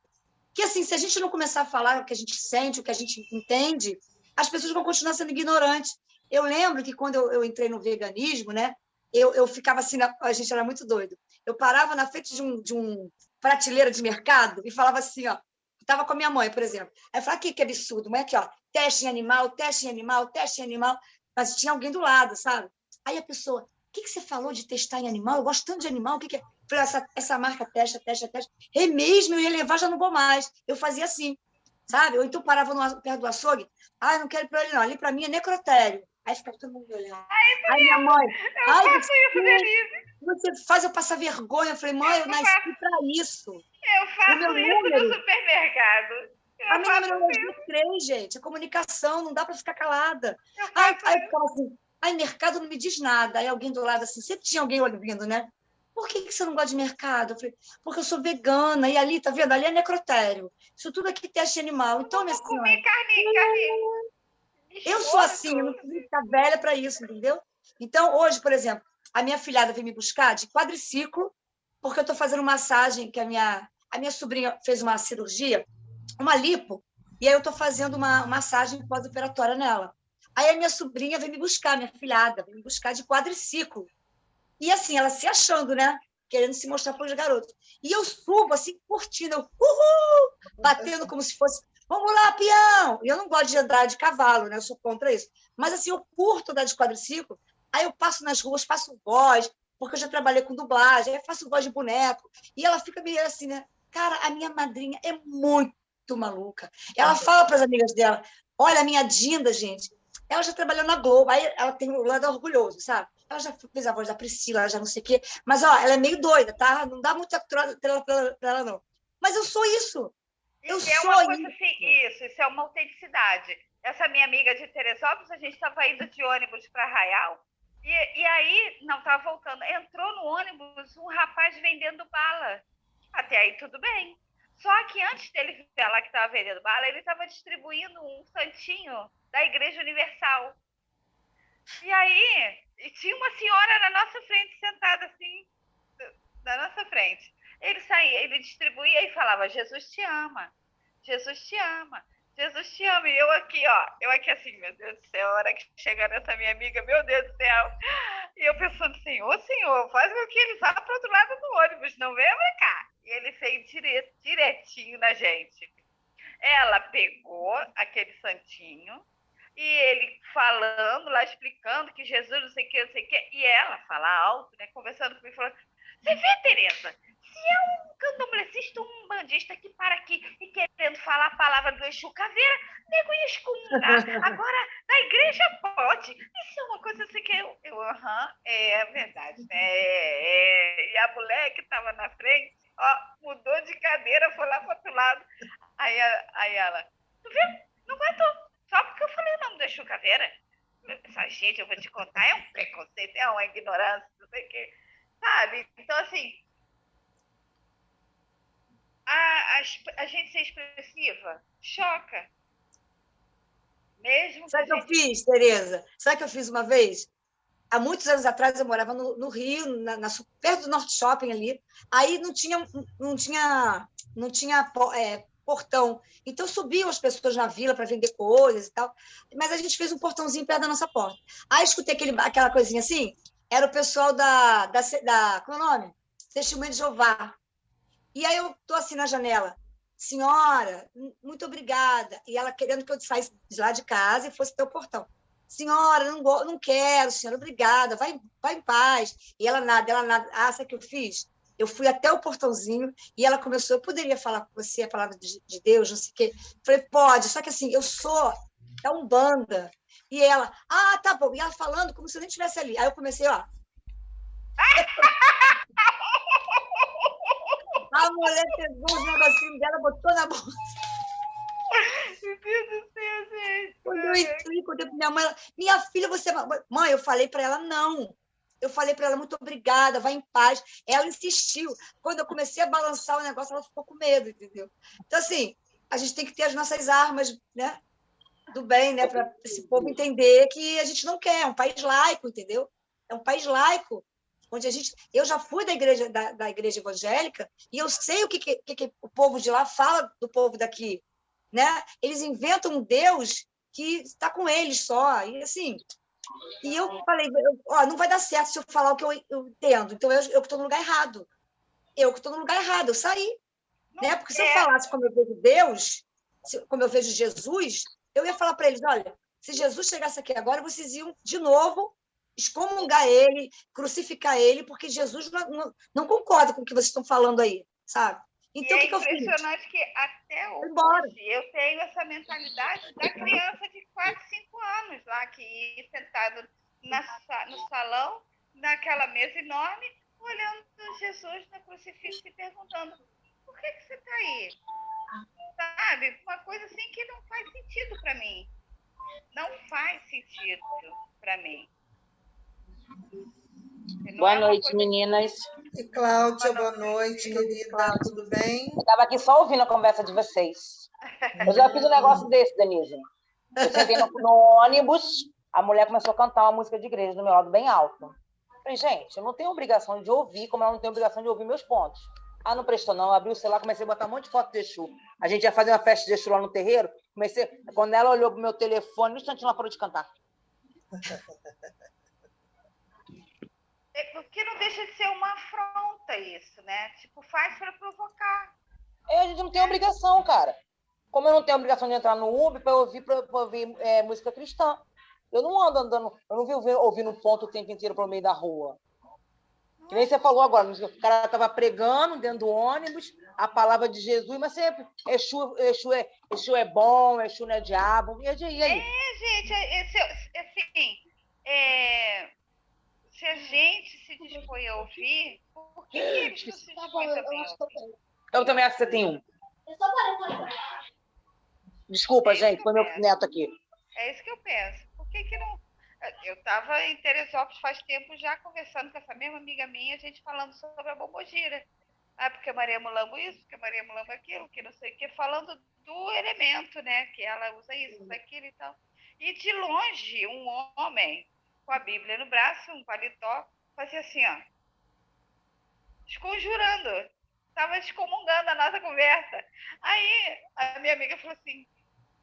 Que, assim, se a gente não começar a falar o que a gente sente, o que a gente entende, as pessoas vão continuar sendo ignorantes. Eu lembro que, quando eu entrei no veganismo, né, eu ficava assim, a gente era muito doido. Eu parava na frente de um prateleira de mercado e falava assim, ó, estava com a minha mãe, por exemplo. Aí eu falava, que absurdo, mãe, aqui, ó, teste em animal, teste em animal, teste em animal. Mas tinha alguém do lado, sabe? Aí a pessoa, o que você falou de testar em animal? Eu gosto tanto de animal, o que é? Eu falei, essa marca testa. É mesmo, eu ia levar, já não vou mais. Eu fazia assim, sabe? Ou então parava perto do açougue, não quero ir para ele não, ali para mim é necrotério. Aí ficava todo mundo olhando. Aí minha mãe, eu faço isso, Denise. Você faz eu passar vergonha. Eu falei, mãe, eu nasci para isso. Eu faço isso no supermercado. A minha numerologia é 3, gente. A comunicação, não dá para ficar calada. Aí eu ficava assim, mercado não me diz nada. Aí alguém do lado assim, sempre tinha alguém ouvindo, né? Por que você não gosta de mercado? Eu falei, porque eu sou vegana, e ali, tá vendo? Ali é necrotério. Isso tudo aqui é teste animal. Então, minha senhora... comer carne. Eu sou assim, eu não preciso ficar velha para isso, entendeu? Então, hoje, por exemplo, a minha filhada veio me buscar de quadriciclo, porque eu estou fazendo massagem, que a minha sobrinha fez uma cirurgia, uma lipo, e aí eu estou fazendo uma massagem pós-operatória nela. Aí a minha sobrinha veio me buscar, minha filhada, veio me buscar de quadriciclo. E assim, ela se achando, né? Querendo se mostrar para os garotos. E eu subo, assim, curtindo, batendo como se fosse, vamos lá, peão! E eu não gosto de andar de cavalo, né? Eu sou contra isso. Mas, assim, eu curto andar de quadriciclo, aí eu passo nas ruas, faço voz, porque eu já trabalhei com dublagem, aí eu faço voz de boneco. E ela fica meio assim, né? Cara, a minha madrinha é muito maluca. Ela fala para as amigas dela, olha, a minha Dinda, gente, ela já trabalhou na Globo, aí ela tem o lado orgulhoso, sabe? Ela já fez a voz da Priscila, ela já não sei o quê. Mas, ó, ela é meio doida, tá? Não dá muita trela para ela, não. Mas eu sou isso. Eu sou isso. Assim, isso é uma autenticidade. Essa minha amiga de Teresópolis, a gente estava indo de ônibus para Arraial, e aí, não, estava voltando, entrou no ônibus um rapaz vendendo bala. Até aí tudo bem. Só que antes dele falar que estava vendendo bala, ele estava distribuindo um santinho da Igreja Universal. E aí, tinha uma senhora na nossa frente, sentada assim, na nossa frente. Ele saía, ele distribuía e falava, Jesus te ama, Jesus te ama, Jesus te ama. E eu aqui assim, meu Deus do céu, a hora que chegar nessa minha amiga, meu Deus do céu. E eu pensando assim, Senhor, faz com que ele vá para o outro lado do ônibus, não venha pra cá. E ele fez direitinho na gente. Ela pegou aquele santinho, e ele falando lá, explicando que Jesus não sei o que, e ela fala alto, né, conversando comigo, falando, você vê, Tereza, se é um candomblessista, um bandista que para aqui e querendo falar a palavra do Exu Caveira, nego ia excomungar. Agora, na igreja pode. Isso é uma coisa assim que é verdade, né? E a mulher que estava na frente, ó, mudou de cadeira, foi lá para outro lado. Aí ela, tu viu? Não vai só porque eu falei o nome do Exu Caveira. Essa gente, eu vou te contar, é um preconceito, é uma ignorância, não sei o quê. Sabe? Então, assim, a gente ser expressiva choca. Mesmo Sabe o que eu fiz, Tereza? Sabe o que eu fiz uma vez? há muitos anos atrás eu morava no Rio, perto do Norte Shopping ali. Aí não tinha portão. Então subiam as pessoas na vila para vender coisas e tal. Mas a gente fez um portãozinho perto da nossa porta. Aí escutei aquela coisinha assim. Era o pessoal como é o nome? Testemunho de Jeová. E aí eu tô assim na janela. Senhora, muito obrigada. E ela querendo que eu saísse de lá de casa e fosse até o portão. Senhora, não quero, senhora, obrigada, vai em paz. E ela nada. Ah, sabe o que eu fiz? Eu fui até o portãozinho e ela começou, eu poderia falar com você a palavra de Deus, não sei o quê. Falei, pode, só que assim, eu sou da Umbanda. E ela, tá bom. E ela falando como se eu nem estivesse ali. Aí eu comecei, ó. A mulher pegou os negocinhos dela, botou na bolsa. Meu Deus do céu, gente. Quando eu entrei, minha mãe, minha filha, você... Mãe, eu falei para ela, não. Eu falei para ela, muito obrigada, vai em paz. Ela insistiu. Quando eu comecei a balançar o negócio, ela ficou com medo, entendeu? Então, assim, a gente tem que ter as nossas armas, né? Do bem, né? Para esse povo entender que a gente não quer. É um país laico, entendeu? É um país laico. Onde eu já fui da igreja evangélica e eu sei o que o povo de lá fala do povo daqui, né? Eles inventam um Deus que está com eles só, e assim. E eu falei, não vai dar certo se eu falar o que eu entendo. Então eu que estou no lugar errado. Eu saí, né? Porque se eu falasse como eu vejo Deus, como eu vejo Jesus, eu ia falar para eles, olha, se Jesus chegasse aqui agora, vocês iam de novo excomungar ele, crucificar ele, porque Jesus não concorda com o que vocês estão falando aí, sabe? Então, e é impressionante que até hoje eu tenho essa mentalidade da criança de 4, 5 anos lá, que ia sentado no salão, naquela mesa enorme, olhando Jesus no crucifixo e perguntando, por que você está aí? Sabe? Uma coisa assim que não faz sentido para mim. Não faz sentido para mim. Boa noite, meninas. E Cláudia, boa noite, querida. Tudo bem? Eu estava aqui só ouvindo a conversa de vocês. Eu já fiz um negócio desse, Denise. Eu sentei no ônibus, a mulher começou a cantar uma música de igreja do meu lado bem alto. Eu falei, gente, eu não tenho obrigação de ouvir, como ela não tem obrigação de ouvir meus pontos. Não prestou não. Eu abri o celular, comecei a botar um monte de foto de Exu. A gente ia fazer uma festa de Exu lá no terreiro. Quando ela olhou pro meu telefone, no instante ela parou de cantar. Porque não deixa de ser uma afronta isso, né? Tipo, faz para provocar. A gente não tem obrigação, cara. Como eu não tenho obrigação de entrar no Uber para ouvir música cristã. Eu não ando andando, eu não vi ouvindo um ponto o tempo inteiro para o meio da rua. Que nem você falou agora, o cara estava pregando dentro do ônibus a palavra de Jesus, mas sempre Exu é bom, Exu não é diabo. E aí? Gente, assim, se a gente se dispõe a ouvir, por que eles não se dispõem também a ouvir? Eu também acho que você tem um. Desculpa, gente, foi meu neto aqui. É isso que eu penso. Por que não... Eu estava em Teresópolis faz tempo já conversando com essa mesma amiga minha, a gente falando sobre a bombogira. Porque a Maria Mulambo isso, porque a Maria Mulambo aquilo, que não sei o que, falando do elemento, né? Que ela usa isso, usa aquilo e tal. E de longe, um homem com a Bíblia no braço, um paletó, fazia assim, ó. Desconjurando. Estava excomungando a nossa conversa. Aí a minha amiga falou assim,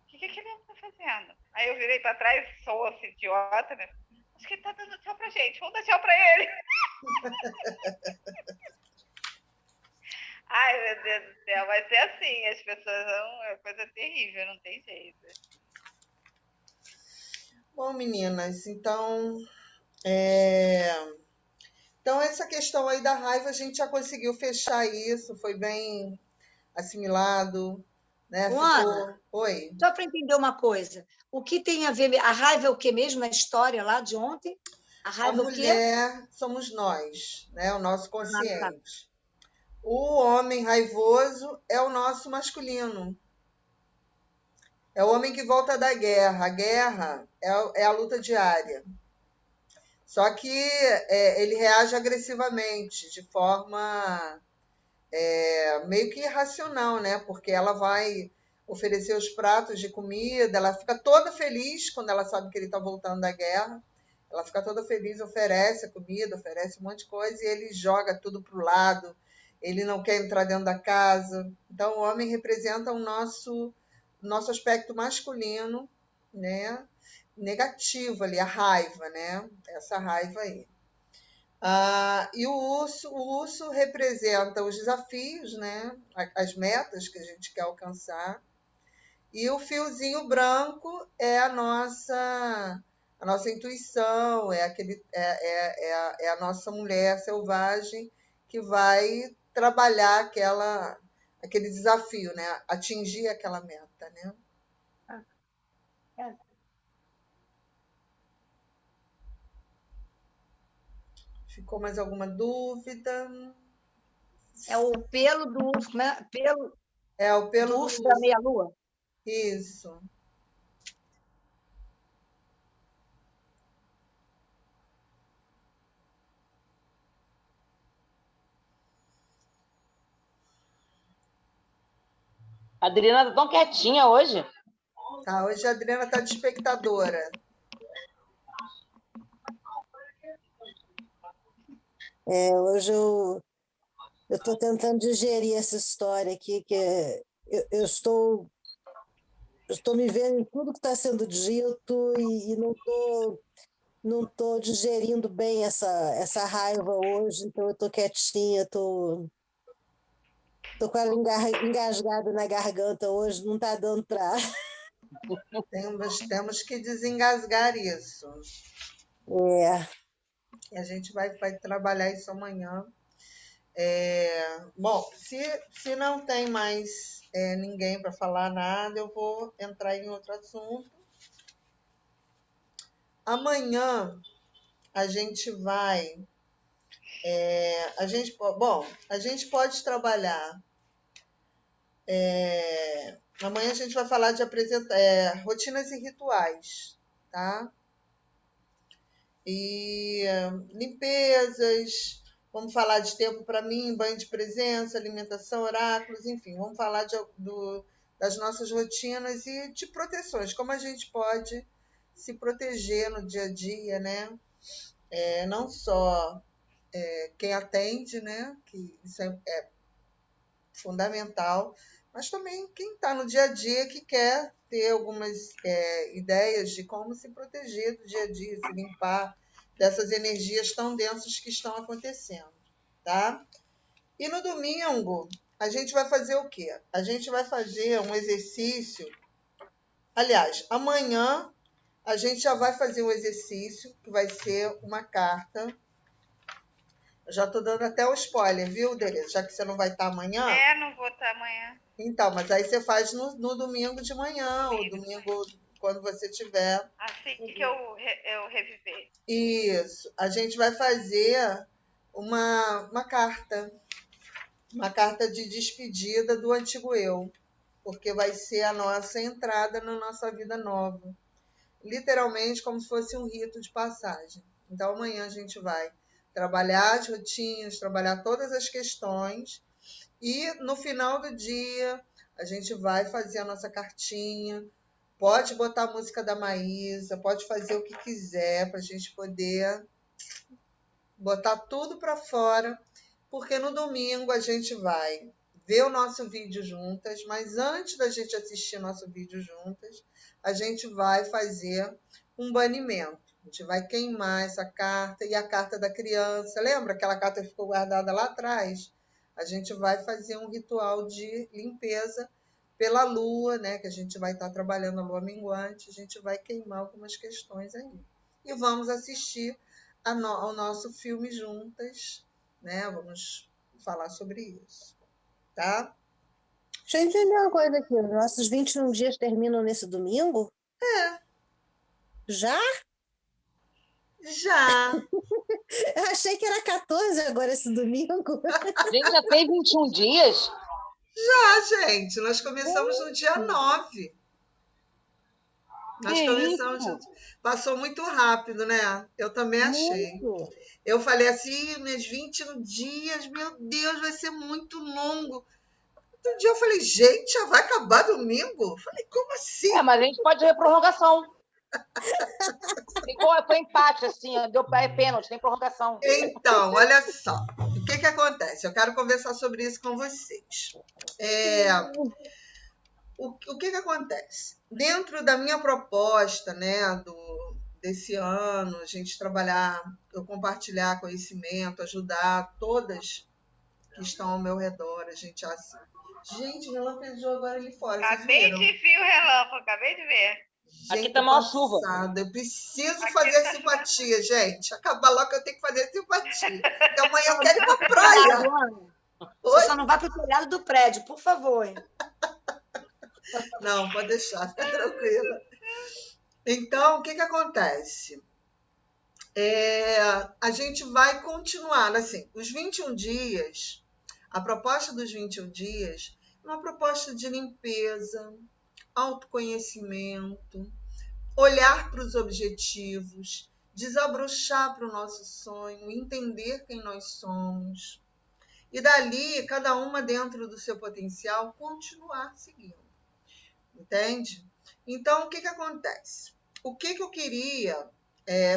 o que ele está fazendo? Aí eu virei para trás, sou assim, idiota, né? Acho que ele está dando tchau pra gente, vamos dar tchau para ele. Ai, meu Deus do céu, vai ser assim, as pessoas são uma coisa terrível, não tem jeito. Bom, meninas, então essa questão aí da raiva, a gente já conseguiu fechar isso, foi bem assimilado, né? Ana, Oi. só para entender uma coisa, o que tem a ver, a raiva é o que mesmo na história lá de ontem? A raiva a mulher somos nós, né? O nosso consciente. O homem raivoso é o nosso masculino. É o homem que volta da guerra. A guerra é a luta diária. Só que ele reage agressivamente, de forma meio que irracional, né? Porque ela vai oferecer os pratos de comida, ela fica toda feliz quando ela sabe que ele está voltando da guerra. Ela fica toda feliz, oferece a comida, oferece um monte de coisa e ele joga tudo para o lado. Ele não quer entrar dentro da casa. Então, o homem representa o nosso aspecto masculino, né? Negativo ali, a raiva, né? Essa raiva aí. E o urso representa os desafios, né? As metas que a gente quer alcançar. E o fiozinho branco é a nossa intuição, é a nossa mulher selvagem que vai trabalhar aquele desafio, né? Atingir aquela meta, né? Ficou mais alguma dúvida? É o pelo do urso, né? O pelo do urso da meia-lua. Isso. A Adriana tá tão quietinha hoje. Tá, hoje a Adriana tá de espectadora. Hoje eu estou tentando digerir essa história aqui, que eu estou me vendo em tudo que está sendo dito e não tô digerindo bem essa raiva hoje, então eu estou quietinha, estou quase engasgada na garganta hoje, não está dando para... Temos que desengasgar isso. E a gente vai trabalhar isso amanhã. Bom, se não tem mais ninguém para falar nada, eu vou entrar em outro assunto. Amanhã a gente vai... a gente pode trabalhar... amanhã a gente vai falar de rotinas e rituais, tá? E limpezas, vamos falar de tempo para mim, banho de presença, alimentação, oráculos, enfim, vamos falar das nossas rotinas e de proteções, como a gente pode se proteger no dia a dia, né? Não só quem atende, né? Que isso é fundamental, mas também quem está no dia a dia que quer ter algumas ideias de como se proteger do dia a dia, se limpar dessas energias tão densas que estão acontecendo, tá? E no domingo, a gente vai fazer o quê? A gente vai fazer um exercício. Aliás, amanhã a gente já vai fazer um exercício que vai ser uma carta. Eu já estou dando até o spoiler, viu, Tereza? Já que você não vai estar amanhã. Não vou estar amanhã. Então, mas aí você faz no domingo de manhã, ou domingo quando você tiver. Assim que eu reviver. Isso. A gente vai fazer uma carta de despedida do antigo eu, porque vai ser a nossa entrada na nossa vida nova. Literalmente como se fosse um rito de passagem. Então, amanhã a gente vai trabalhar as rotinas, trabalhar todas as questões e no final do dia a gente vai fazer a nossa cartinha, pode botar a música da Maísa, pode fazer o que quiser para a gente poder botar tudo para fora, porque no domingo a gente vai ver o nosso vídeo juntas, mas antes da gente assistir nosso vídeo juntas, a gente vai fazer um banimento. A gente vai queimar essa carta e a carta da criança. Lembra aquela carta que ficou guardada lá atrás? A gente vai fazer um ritual de limpeza pela lua, né? Que a gente vai estar trabalhando a lua minguante. A gente vai queimar algumas questões aí. E vamos assistir ao nosso filme juntas, né? Vamos falar sobre isso, tá? Deixa eu entender uma coisa aqui. Os nossos 21 dias terminam nesse domingo? Já? Já. Eu achei que era 14 agora esse domingo. Gente, já tem 21 dias? Já, gente. Nós começamos no dia 9. Nós começamos... Passou muito rápido, né? Eu também achei. Muito. Eu falei assim, meus 21 dias, meu Deus, vai ser muito longo. Outro dia eu falei, gente, já vai acabar domingo? Eu falei, como assim? Mas a gente pode ver prorrogação. Foi empate, assim, deu pênalti, tem prorrogação. Então, olha só. O que acontece? Eu quero conversar sobre isso com vocês. O que acontece? Dentro da minha proposta, né, desse ano, a gente trabalhar, eu compartilhar conhecimento, ajudar todas que estão ao meu redor, a gente assim. Gente, relampejou agora ali fora. Acabei de ver o relâmpago, acabei de ver. Gente, aqui tá uma chuva. Eu preciso fazer simpatia, gente. Acabar logo que eu tenho que fazer simpatia. Porque amanhã eu quero ir pra praia. Você só não vai pro telhado do prédio, por favor. Não, pode deixar, fica tranquila. Então, o que acontece? A gente vai continuar, assim, os 21 dias, a proposta dos 21 dias é uma proposta de limpeza, autoconhecimento, olhar para os objetivos, desabrochar para o nosso sonho, entender quem nós somos. E dali, cada uma dentro do seu potencial, continuar seguindo. Entende? Então, o que acontece? O que eu queria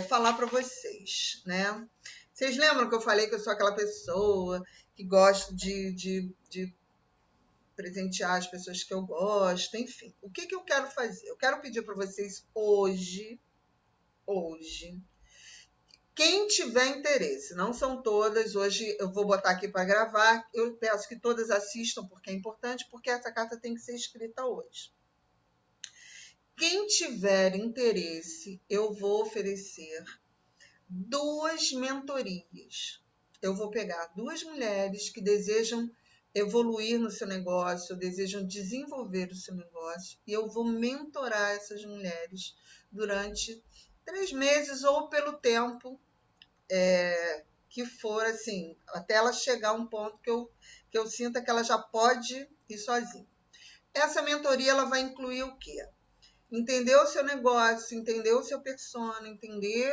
falar para vocês, né? Vocês lembram que eu falei que eu sou aquela pessoa que gosto de presentear as pessoas que eu gosto, enfim. O que eu quero fazer? Eu quero pedir para vocês hoje, quem tiver interesse, não são todas, hoje eu vou botar aqui para gravar, eu peço que todas assistam, porque é importante, porque essa carta tem que ser escrita hoje. Quem tiver interesse, eu vou oferecer 2 mentorias. Eu vou pegar 2 mulheres que desejam evoluir no seu negócio, desejam desenvolver o seu negócio, e eu vou mentorar essas mulheres durante 3 meses ou pelo tempo que for, assim, até ela chegar a um ponto que eu sinta que ela já pode ir sozinha. Essa mentoria ela vai incluir o quê? Entender o seu negócio, entender o seu persona, entender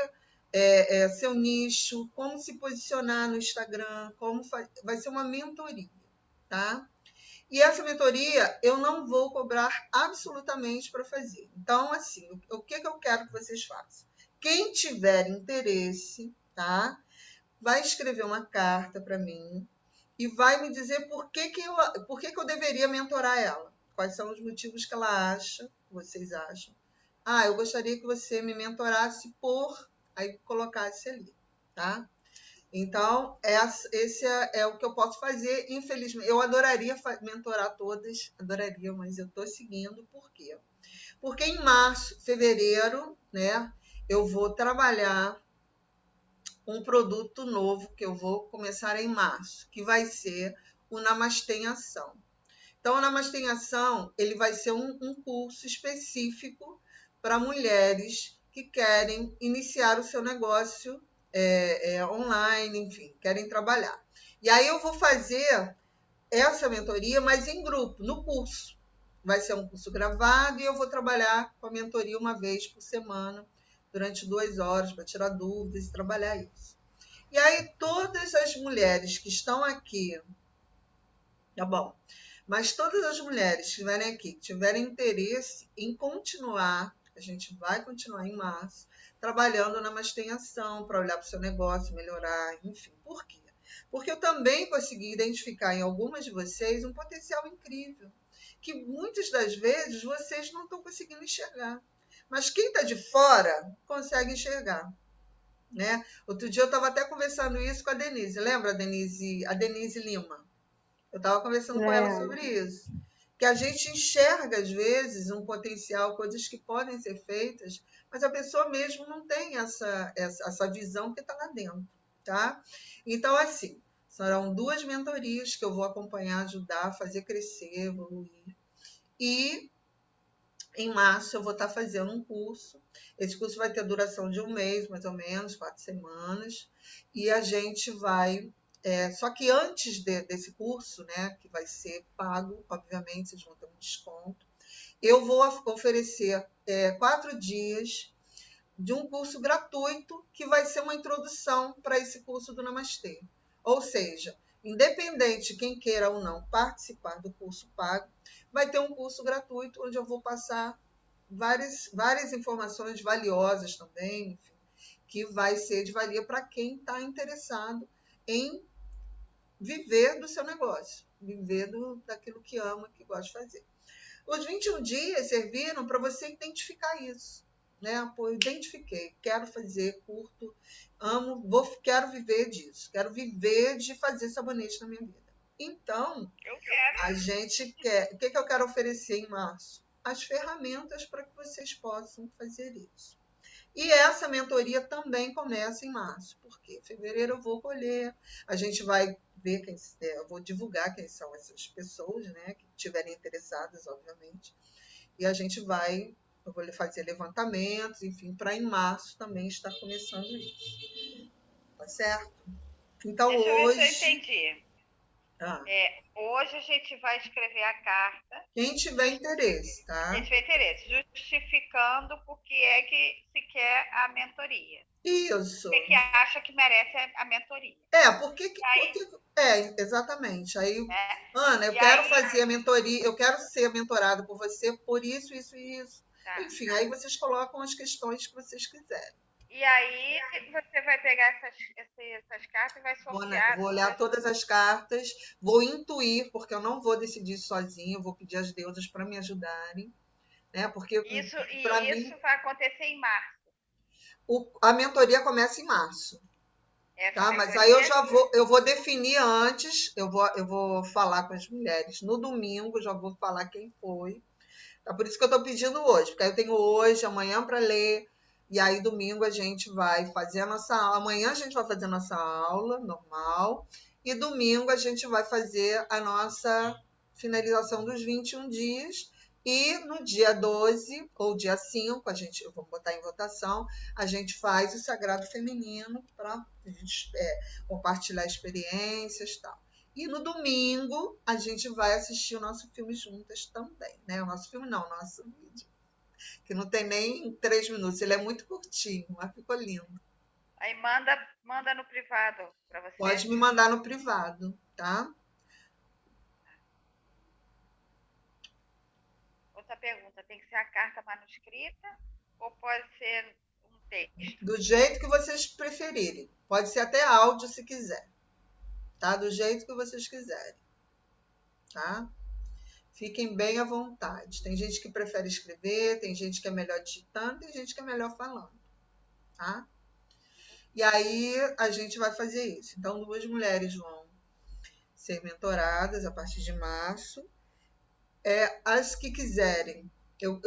seu nicho, como se posicionar no Instagram, vai ser uma mentoria, tá? E essa mentoria eu não vou cobrar absolutamente para fazer. Então, assim, o que eu quero que vocês façam? Quem tiver interesse, tá? Vai escrever uma carta para mim e vai me dizer por que eu deveria mentorar ela. Quais são os motivos que ela acha, vocês acham. Eu gostaria que você me mentorasse aí colocasse ali, tá? Então, esse é o que eu posso fazer. Infelizmente, eu adoraria mentorar todas, adoraria, mas eu estou seguindo. Por quê? Porque em março, fevereiro, né, eu vou trabalhar um produto novo que eu vou começar em março, que vai ser o Namastê em Ação. Então, o Namastê em Ação, ele vai ser um curso específico para mulheres que querem iniciar o seu negócio online, enfim, querem trabalhar. E aí eu vou fazer essa mentoria, mas em grupo, no curso. Vai ser um curso gravado e eu vou trabalhar com a mentoria uma vez por semana, durante 2 horas, para tirar dúvidas e trabalhar isso. E aí todas as mulheres que estão aqui, tá bom? Mas todas as mulheres que estiverem aqui, que tiverem interesse em continuar, a gente vai continuar em março, trabalhando na Namastê em Ação, para olhar para o seu negócio, melhorar, enfim. Por quê? Porque eu também consegui identificar em algumas de vocês um potencial incrível, que muitas das vezes vocês não estão conseguindo enxergar. Mas quem está de fora consegue enxergar. Né? Outro dia eu estava até conversando isso com a Denise. Lembra a Denise Lima? Eu estava conversando com ela sobre isso. Que a gente enxerga, às vezes, um potencial, coisas que podem ser feitas, mas a pessoa mesmo não tem essa visão que está lá dentro. Tá? Então, assim, serão 2 mentorias que eu vou acompanhar, ajudar, fazer crescer, evoluir. E em março eu vou estar fazendo um curso. Esse curso vai ter duração de 1 mês, mais ou menos, 4 semanas. E a gente vai... só que antes desse curso, né, que vai ser pago, obviamente, vocês vão ter um desconto, eu vou oferecer 4 dias de um curso gratuito que vai ser uma introdução para esse curso do Namastê. Ou seja, independente de quem queira ou não participar do curso pago, vai ter um curso gratuito onde eu vou passar várias informações valiosas também, enfim, que vai ser de valia para quem está interessado em viver do seu negócio, viver daquilo que ama, que gosta de fazer. Os 21 dias serviram para você identificar isso, né? Pô, eu identifiquei, quero fazer, curto, amo, quero viver disso, quero viver de fazer sabonete na minha vida. Então, a gente quer. O que eu quero oferecer em março? As ferramentas para que vocês possam fazer isso. E essa mentoria também começa em março, porque em fevereiro eu vou colher, a gente vai ver eu vou divulgar quem são essas pessoas, né, que estiverem interessadas, obviamente, e eu vou fazer levantamentos, enfim, para em março também estar começando isso. Tá certo? Então, Deixa eu ver se eu hoje. entendi. Hoje a gente vai escrever a carta. Quem tiver interesse, tá? Quem tiver interesse, justificando por que é que se quer a mentoria. Isso. Por que acha que merece a mentoria. Exatamente. Aí, Ana, eu quero fazer a mentoria, eu quero ser mentorada por você por isso, isso e isso. Tá. Enfim, aí vocês colocam as questões que vocês quiserem. E aí você vai pegar essas cartas e vai sortear. Vou olhar todas as cartas, vou intuir, porque eu não vou decidir sozinha, eu vou pedir às deusas para me ajudarem. Né? Porque isso vai acontecer em março. A mentoria começa em março. Tá? Mas aí eu vou definir antes, eu vou falar com as mulheres. No domingo, já vou falar quem foi. Tá? Por isso que eu estou pedindo hoje, porque aí eu tenho hoje, amanhã para ler. E aí, domingo, a gente vai fazer a nossa aula. Amanhã a gente vai fazer a nossa aula normal. E domingo a gente vai fazer a nossa finalização dos 21 dias. E no dia 12 ou dia 5, eu vou botar em votação, a gente faz o Sagrado Feminino para a gente compartilhar experiências e tal. E no domingo a gente vai assistir o nosso filme juntas também, né? O nosso filme não, o nosso vídeo. Que não tem nem 3 minutos, ele é muito curtinho, mas ficou lindo. Aí manda no privado para você. Pode me mandar no privado, tá? Outra pergunta, tem que ser a carta manuscrita ou pode ser um texto? Do jeito que vocês preferirem. Pode ser até áudio se quiser. Tá? Do jeito que vocês quiserem. Tá? Fiquem bem à vontade. Tem gente que prefere escrever, tem gente que é melhor digitando, tem gente que é melhor falando. Tá? E aí a gente vai fazer isso. Então, 2 mulheres vão ser mentoradas a partir de março. As que quiserem, eu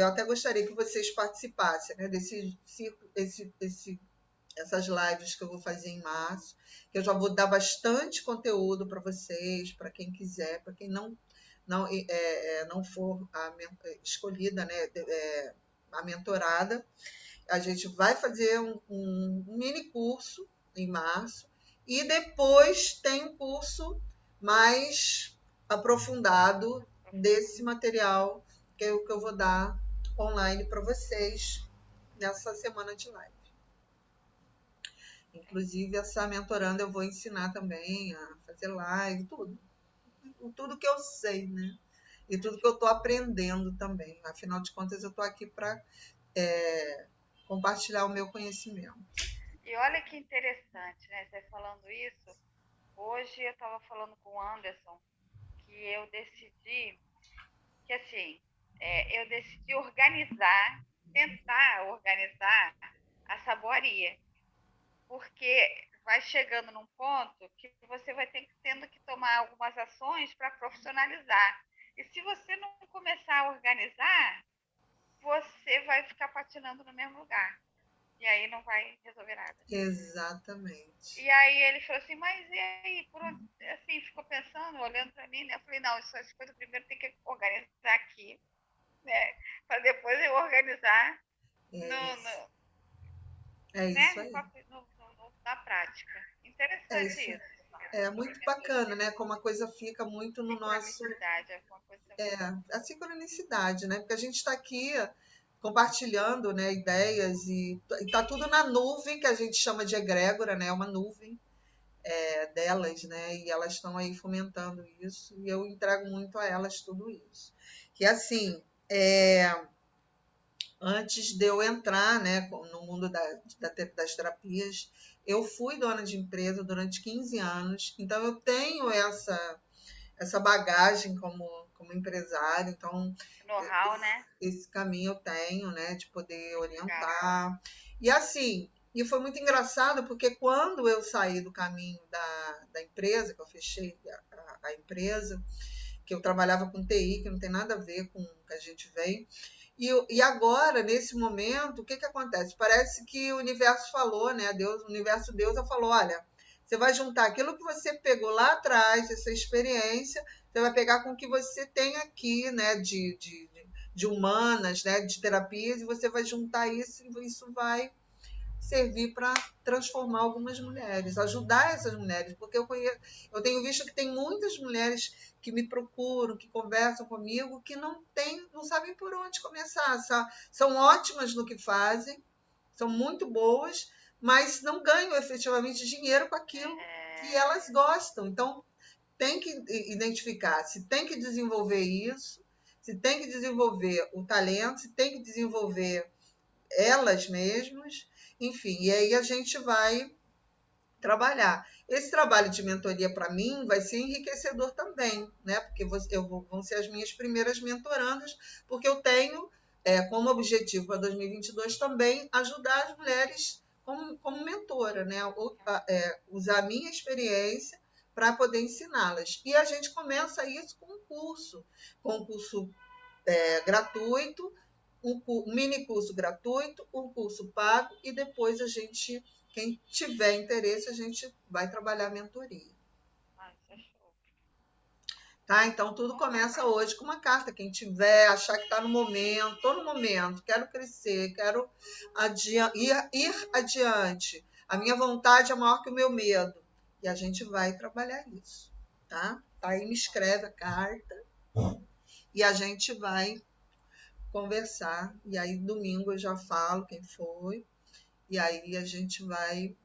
até gostaria que vocês participassem, né, essas lives que eu vou fazer em março, que eu já vou dar bastante conteúdo para vocês, para quem quiser, para quem não for escolhida, né, a mentorada. A gente vai fazer um mini curso em março e depois tem um curso mais aprofundado desse material que eu vou dar online para vocês nessa semana de live. Inclusive, essa mentoranda eu vou ensinar também a fazer live, tudo que eu sei, né? E tudo que eu estou aprendendo também. Afinal de contas, eu estou aqui para compartilhar o meu conhecimento. E olha que interessante, né? Você falando isso, hoje eu estava falando com o Anderson que eu decidi que, assim, eu decidi tentar organizar a saboaria, porque vai chegando num ponto que você vai tendo que tomar algumas ações para profissionalizar. E se você não começar a organizar, você vai ficar patinando no mesmo lugar. E aí não vai resolver nada. Exatamente. E aí ele falou assim, mas e aí? Assim, ficou pensando, olhando para mim, né? Eu falei, não, essas coisas primeiro tem que organizar aqui, né? Para depois eu organizar isso aí. Na prática. Interessante isso. É muito bacana, né? Como a coisa fica muito no nosso... a sincronicidade, né? Porque a gente está aqui compartilhando, né, ideias e está tudo na nuvem, que a gente chama de egrégora, né? É uma nuvem delas, né? E elas estão aí fomentando isso e eu entrego muito a elas tudo isso. Que assim, antes de eu entrar, né, no mundo das terapias, eu fui dona de empresa durante 15 anos, então eu tenho essa bagagem como empresária, então Know-how, né? esse caminho eu tenho, né, de poder Legal. orientar. E assim, e foi muito engraçado, porque quando eu saí do caminho da empresa, que eu fechei a empresa, que eu trabalhava com TI, que não tem nada a ver com o que a gente vem, e agora, nesse momento, o que acontece? Parece que o universo falou, né? Deus, o universo Deus falou, olha, você vai juntar aquilo que você pegou lá atrás, essa experiência, você vai pegar com o que você tem aqui, né? De humanas, né? De terapias, e você vai juntar isso e isso vai servir para transformar algumas mulheres, ajudar essas mulheres, porque eu tenho visto que tem muitas mulheres que me procuram, que conversam comigo, que não sabem por onde começar, são ótimas no que fazem, são muito boas, mas não ganham efetivamente dinheiro com aquilo que elas gostam. Então, tem que identificar se tem que desenvolver isso, se tem que desenvolver o talento, se tem que desenvolver elas mesmas, enfim, e aí a gente vai trabalhar. Esse trabalho de mentoria, para mim, vai ser enriquecedor também, né? Porque vão ser as minhas primeiras mentorandas, porque eu tenho como objetivo para 2022 também ajudar as mulheres como mentora, né? Usar a minha experiência para poder ensiná-las. E a gente começa isso com um curso gratuito, um mini curso gratuito, um curso pago, e depois quem tiver interesse, a gente vai trabalhar a mentoria. Tá? Então, tudo começa hoje com uma carta. Quem tiver, achar que está no momento, estou no momento, quero crescer, quero ir adiante. A minha vontade é maior que o meu medo. E a gente vai trabalhar isso. Tá? Aí me escreve a carta e a gente vai conversar, e aí domingo eu já falo quem foi, e aí a gente vai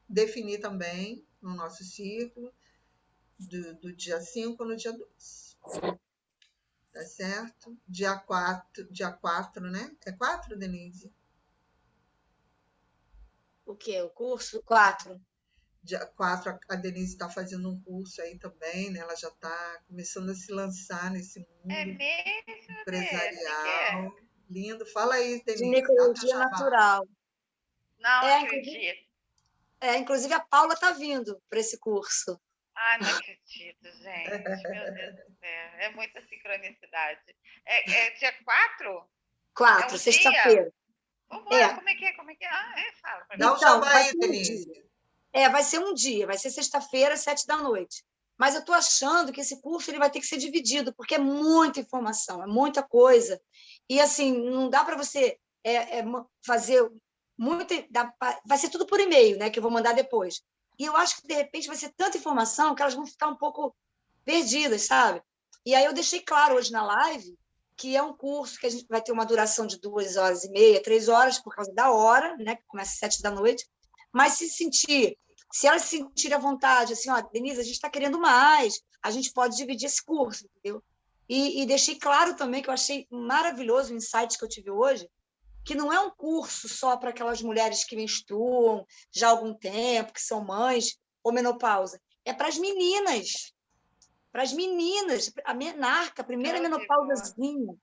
definir também no nosso ciclo do dia 5 no dia 2. Tá certo? Dia 4, né? É 4, Denise? O quê? O curso? 4. Dia 4, a Denise está fazendo um curso aí também, né? Ela já está começando a se lançar nesse mundo empresarial. Lindo. Fala aí, Denise. Ginecologia natural. Não acredito. Inclusive, a Paula está vindo para esse curso. Ai, não acredito, gente. Meu Deus do céu. É muita sincronicidade. É dia 4? 4, sexta-feira. Como é que é? Fala pra mim. Dá um jabá aí, Denise. Vai ser um dia. Vai ser sexta-feira, 7h. Mas eu estou achando que esse curso ele vai ter que ser dividido, porque é muita informação, é muita coisa. E, assim, não dá para você fazer muita... Vai ser tudo por e-mail, né, que eu vou mandar depois. E eu acho que, de repente, vai ser tanta informação que elas vão ficar um pouco perdidas, sabe? E aí eu deixei claro hoje na live que é um curso que a gente vai ter uma duração de 2h30, 3 horas, por causa da hora, né, que começa às 7h. Mas se elas se sentirem à vontade, assim, ó, Denise, a gente está querendo mais, a gente pode dividir esse curso, entendeu? E deixei claro também que eu achei maravilhoso o insight que eu tive hoje, que não é um curso só para aquelas mulheres que menstruam já há algum tempo, que são mães ou menopausa. É para as meninas, a menarca, a primeira menopausazinha,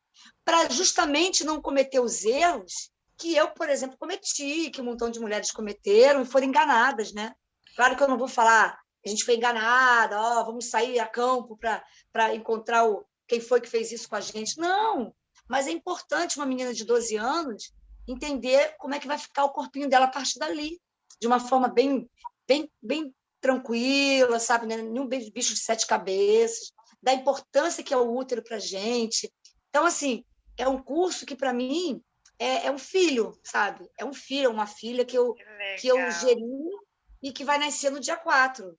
para justamente não cometer os erros que eu, por exemplo, cometi, que um montão de mulheres cometeram e foram enganadas, né? Claro que eu não vou falar, a gente foi enganada, vamos sair a campo para encontrar quem foi que fez isso com a gente. Não, mas é importante uma menina de 12 anos entender como é que vai ficar o corpinho dela a partir dali, de uma forma bem, bem, bem tranquila, sabe? Nenhum bicho de 7 cabeças, da importância que é o útero para a gente. Então, assim, é um curso que, para mim, é um filho, sabe? É um filho, uma filha que eu geri e que vai nascer no dia 4.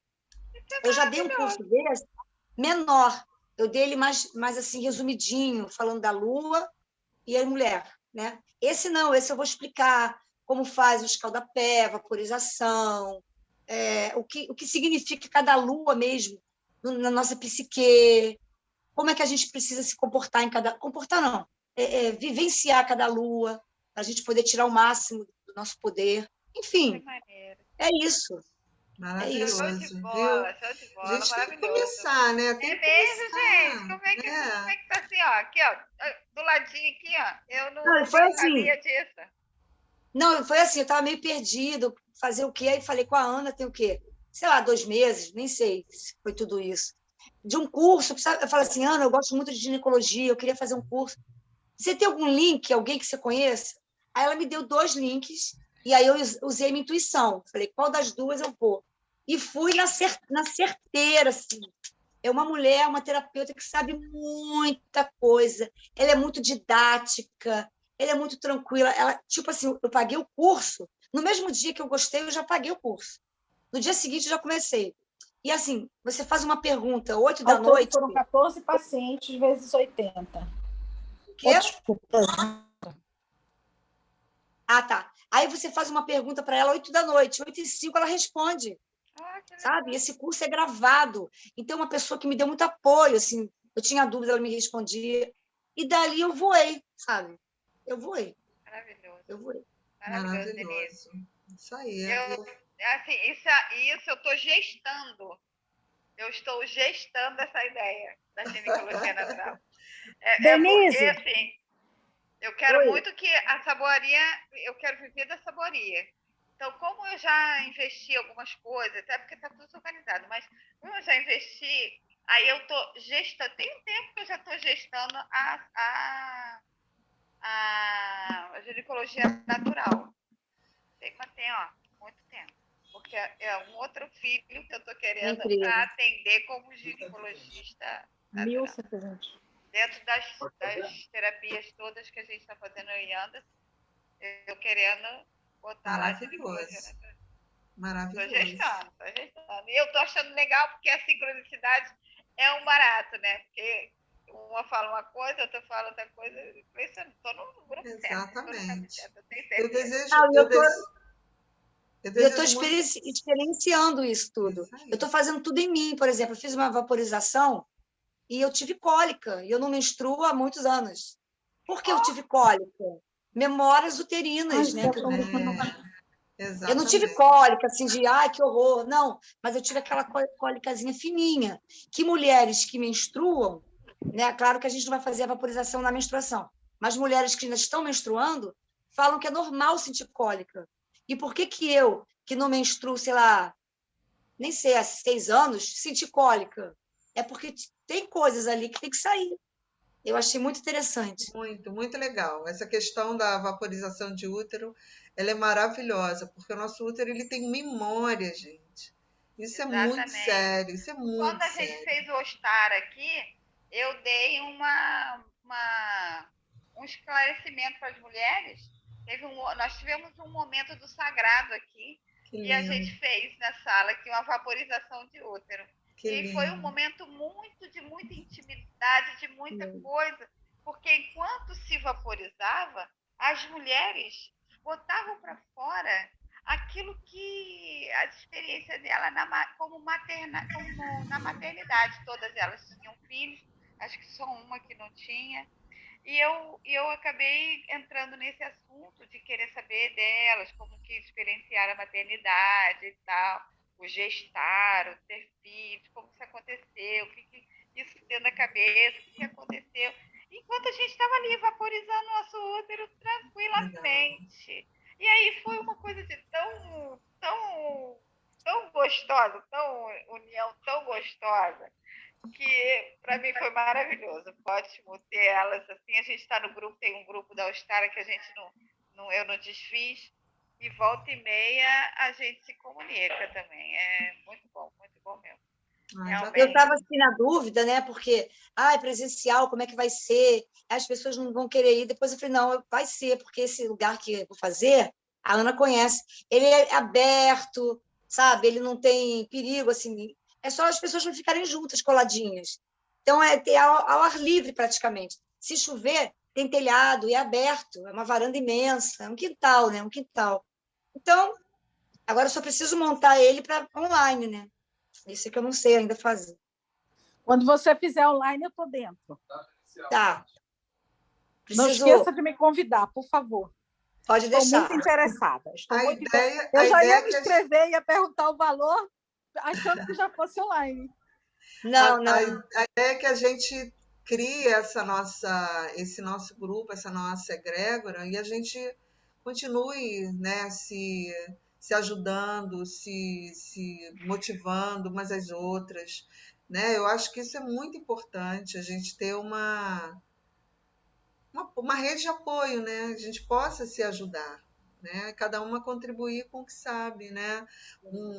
Eu já dei um curso desse menor. Eu dei ele mais assim, resumidinho, falando da lua e a mulher, né? Esse não, esse eu vou explicar como faz o escaldapé, vaporização, o que significa cada lua mesmo na nossa psique, como é que a gente precisa se comportar em cada... Comportar não, vivenciar cada lua, para a gente poder tirar o máximo do nosso poder. Enfim, é isso. Maravilhoso, Show de viu? bola, show de A bola, gente tem que maravilhoso. começar, né? Tem É que mesmo, começar. gente? Como é que tá assim, ó? Aqui, ó, do ladinho aqui, ó. Eu Não, não foi assim. sabia disso. Não, foi assim, eu estava meio perdido, fazer o quê? Aí falei com a Ana, tem o quê? Sei lá, 2 meses, nem sei se foi tudo isso. De um curso, eu falei assim, Ana, eu gosto muito de ginecologia, eu queria fazer um curso. Você tem algum link, alguém que você conheça? Aí ela me deu 2 links, e aí eu usei minha intuição. Falei, qual das duas eu vou? E fui na certeira, assim. É uma mulher, uma terapeuta que sabe muita coisa. Ela é muito didática, ela é muito tranquila. Ela, tipo assim, eu paguei o curso. No mesmo dia que eu gostei, eu já paguei o curso. No dia seguinte, eu já comecei. E assim, você faz uma pergunta, 8 da Ao todo noite. foram 14 pacientes vezes 80. O quê? Desculpa. Ah, tá. Aí você faz uma pergunta para ela 8 da noite, 8h05 ela responde. Sabe? E esse curso é gravado. Então, uma pessoa que me deu muito apoio, assim, eu tinha dúvida, ela me respondia. E dali eu voei, sabe? Eu voei. Maravilhoso. Eu voei. Maravilhoso, Denise. Isso aí. Assim, isso eu estou gestando. Eu estou gestando essa ideia da ginecologia natural. Denise! Porque, assim, eu quero muito que a saboaria, eu quero viver da saboaria. Então, como eu já investi algumas coisas, até porque está tudo organizado, mas como eu já investi, aí eu estou gestando, tem um tempo que eu já estou gestando a ginecologia natural. Tem, ó, muito tempo. Porque é um outro filho que eu estou querendo atender como ginecologista natural. 1.700. Dentro das terapias todas que a gente está fazendo em Anderson, eu querendo botar lá a ginecologia natural. Maravilhoso. Estou gestando. E eu estou achando legal porque a sincronicidade é um barato, né? Porque uma fala uma coisa, outra fala outra coisa. Estou no grupo certo. Exatamente. Eu tenho Eu certeza. Eu estou experienciando isso tudo. Eu estou fazendo tudo em mim. Por exemplo, eu fiz uma vaporização e eu tive cólica. E eu não menstruo há muitos anos. Por que eu tive cólica? Memórias uterinas, né? Eu não tive cólica, assim, de ai, que horror. Não, mas eu tive aquela cólicazinha fininha. Que mulheres que menstruam, né? Claro que a gente não vai fazer a vaporização na menstruação, mas mulheres que ainda estão menstruando falam que é normal sentir cólica. E por que eu, que não menstruo, sei lá, nem sei, há 6 anos, senti cólica? É porque tem coisas ali que tem que sair. Eu achei muito interessante. Muito, muito legal. Essa questão da vaporização de útero, ela é maravilhosa, porque o nosso útero ele tem memória, gente. Isso é muito sério, isso é muito sério. Quando a gente fez o Ostar aqui, eu dei um esclarecimento para as mulheres. Nós tivemos um momento do sagrado aqui, e a gente fez na sala aqui uma vaporização de útero. E foi um momento de muita intimidade, de muita coisa, porque enquanto se vaporizava, as mulheres botavam para fora aquilo que a experiência dela como na maternidade. Todas elas tinham filhos, acho que só uma que não tinha. E eu acabei entrando nesse assunto de querer saber delas, como que experienciaram a maternidade e tal, o gestar, o ter filhos, como isso aconteceu, o que isso deu na cabeça, o que aconteceu. Enquanto a gente estava ali vaporizando o nosso útero tranquilamente. E aí foi uma coisa de tão gostosa, união tão gostosa, que para mim foi maravilhoso. Ótimo ter elas assim. A gente está no grupo, tem um grupo da Austara que a gente eu não desfiz, e volta e meia a gente se comunica também. É muito bom mesmo. Eu estava assim na dúvida, né? Porque é presencial, como é que vai ser? As pessoas não vão querer ir. Depois eu falei, não, vai ser, porque esse lugar que eu vou fazer, a Ana conhece, ele é aberto, sabe? Ele não tem perigo, assim. É só as pessoas não ficarem juntas, coladinhas. Então, é ter ao ar livre, praticamente. Se chover, tem telhado, é aberto, é uma varanda imensa, é um quintal, né? Um quintal. Então, agora eu só preciso montar ele para online, né? Isso é que eu não sei ainda fazer. Quando você fizer online, eu estou dentro. Tá. Não esqueça de me convidar, por favor. Pode Estou deixar. muito interessada. A Eu já ideia ia me inscrever, ia perguntar o valor, achando que já fosse online. Não. A ideia é que a gente crie esse nosso grupo, essa nossa egrégora, e a gente continue, né, se ajudando, se motivando umas às outras, né? Eu acho que isso é muito importante, a gente ter uma rede de apoio, né? A gente possa se ajudar, né? Cada uma contribuir com o que sabe, né?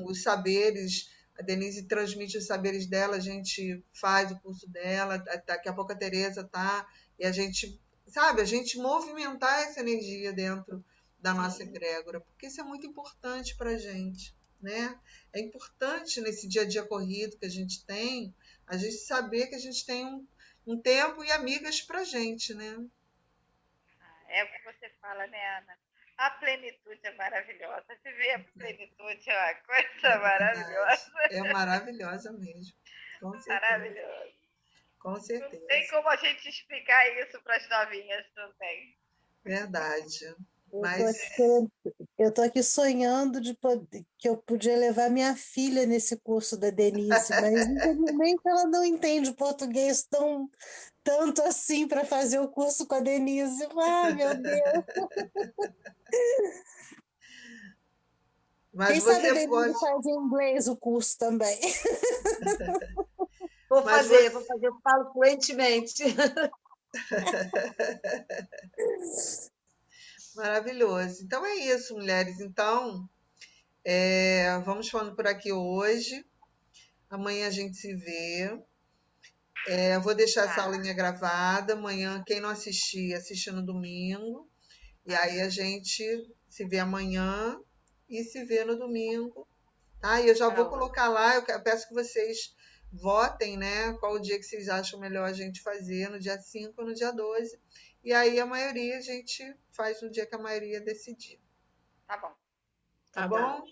Os saberes, a Denise transmite os saberes dela, a gente faz o curso dela, daqui a pouco a Tereza tá, e a gente, sabe, a gente movimentar essa energia dentro da nossa egrégora, porque isso é muito importante para a gente, né? É importante nesse dia a dia corrido que a gente tem, a gente saber que a gente tem um tempo e amigas para a gente, né? É o que você fala, né, Ana? A plenitude é maravilhosa. Viver a plenitude é uma coisa maravilhosa. É maravilhosa mesmo. Com certeza. Maravilhosa. Com certeza. Não tem como a gente explicar isso para as novinhas, não tem. Verdade. Eu estou aqui sonhando que eu podia levar minha filha nesse curso da Denise, mas infelizmente ela não entende português tanto assim para fazer o curso com a Denise. Ai, meu Deus! Mas quem sabe a você Denise faz em inglês o curso também. Vou fazer, eu falo fluentemente. Maravilhoso. Então é isso, mulheres. Então, vamos falando por aqui hoje. Amanhã a gente se vê. Eu vou deixar essa aulinha gravada. Amanhã, quem não assistir, assiste no domingo. E aí a gente se vê amanhã e se vê no domingo. Tá? E eu já vou colocar lá, eu peço que vocês votem, né? Qual o dia que vocês acham melhor a gente fazer, no dia 5 ou no dia 12. E aí a maioria a gente faz no dia que a maioria decidir. Tá bom. Tá bom?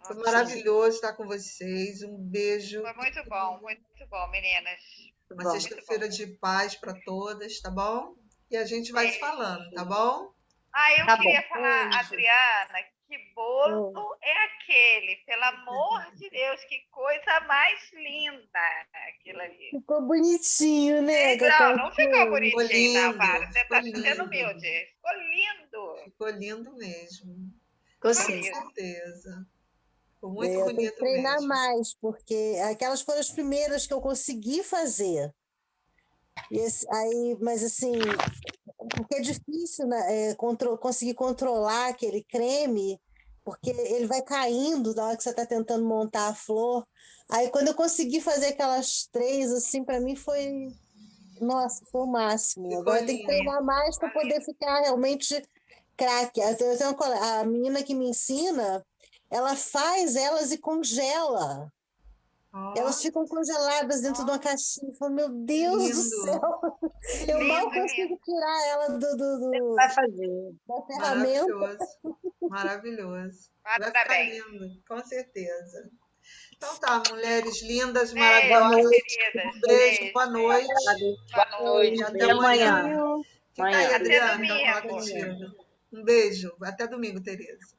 Foi maravilhoso estar com vocês. Um beijo. Foi muito bom, meninas. Uma sexta-feira de paz para todas, tá bom? E a gente vai se falando, tá bom? Eu queria falar, Adriana, que bolo é aquele? Pelo amor de Deus, que coisa mais linda aquilo ali. Ficou bonitinho, né? Não ficou bonitinho, não, para. Você está sendo humilde. Ficou lindo. Ficou lindo mesmo. Com certeza. Ficou muito bonito tenho que treinar mesmo. mais, porque aquelas foram as primeiras que eu consegui fazer. Mas assim, porque é difícil, né, conseguir controlar aquele creme, porque ele vai caindo na hora que você está tentando montar a flor. Aí quando eu consegui fazer aquelas 3, assim, para mim foi o máximo. Agora tem que treinar mais para poder ficar realmente craque. A menina que me ensina, ela faz elas e congela. Elas ficam congeladas dentro de uma caixinha. Eu falo, meu Deus do céu! Eu mal consigo tirar ela vai fazer. da ferramenta. Maravilhoso. Vai ficar lindo, com certeza. Então tá, mulheres lindas, maravilhosas. Um beijo, boa noite. Boa noite. Até amanhã. Fica aí, Até Adriana, domingo. falar contigo. Um beijo. Até domingo, Tereza.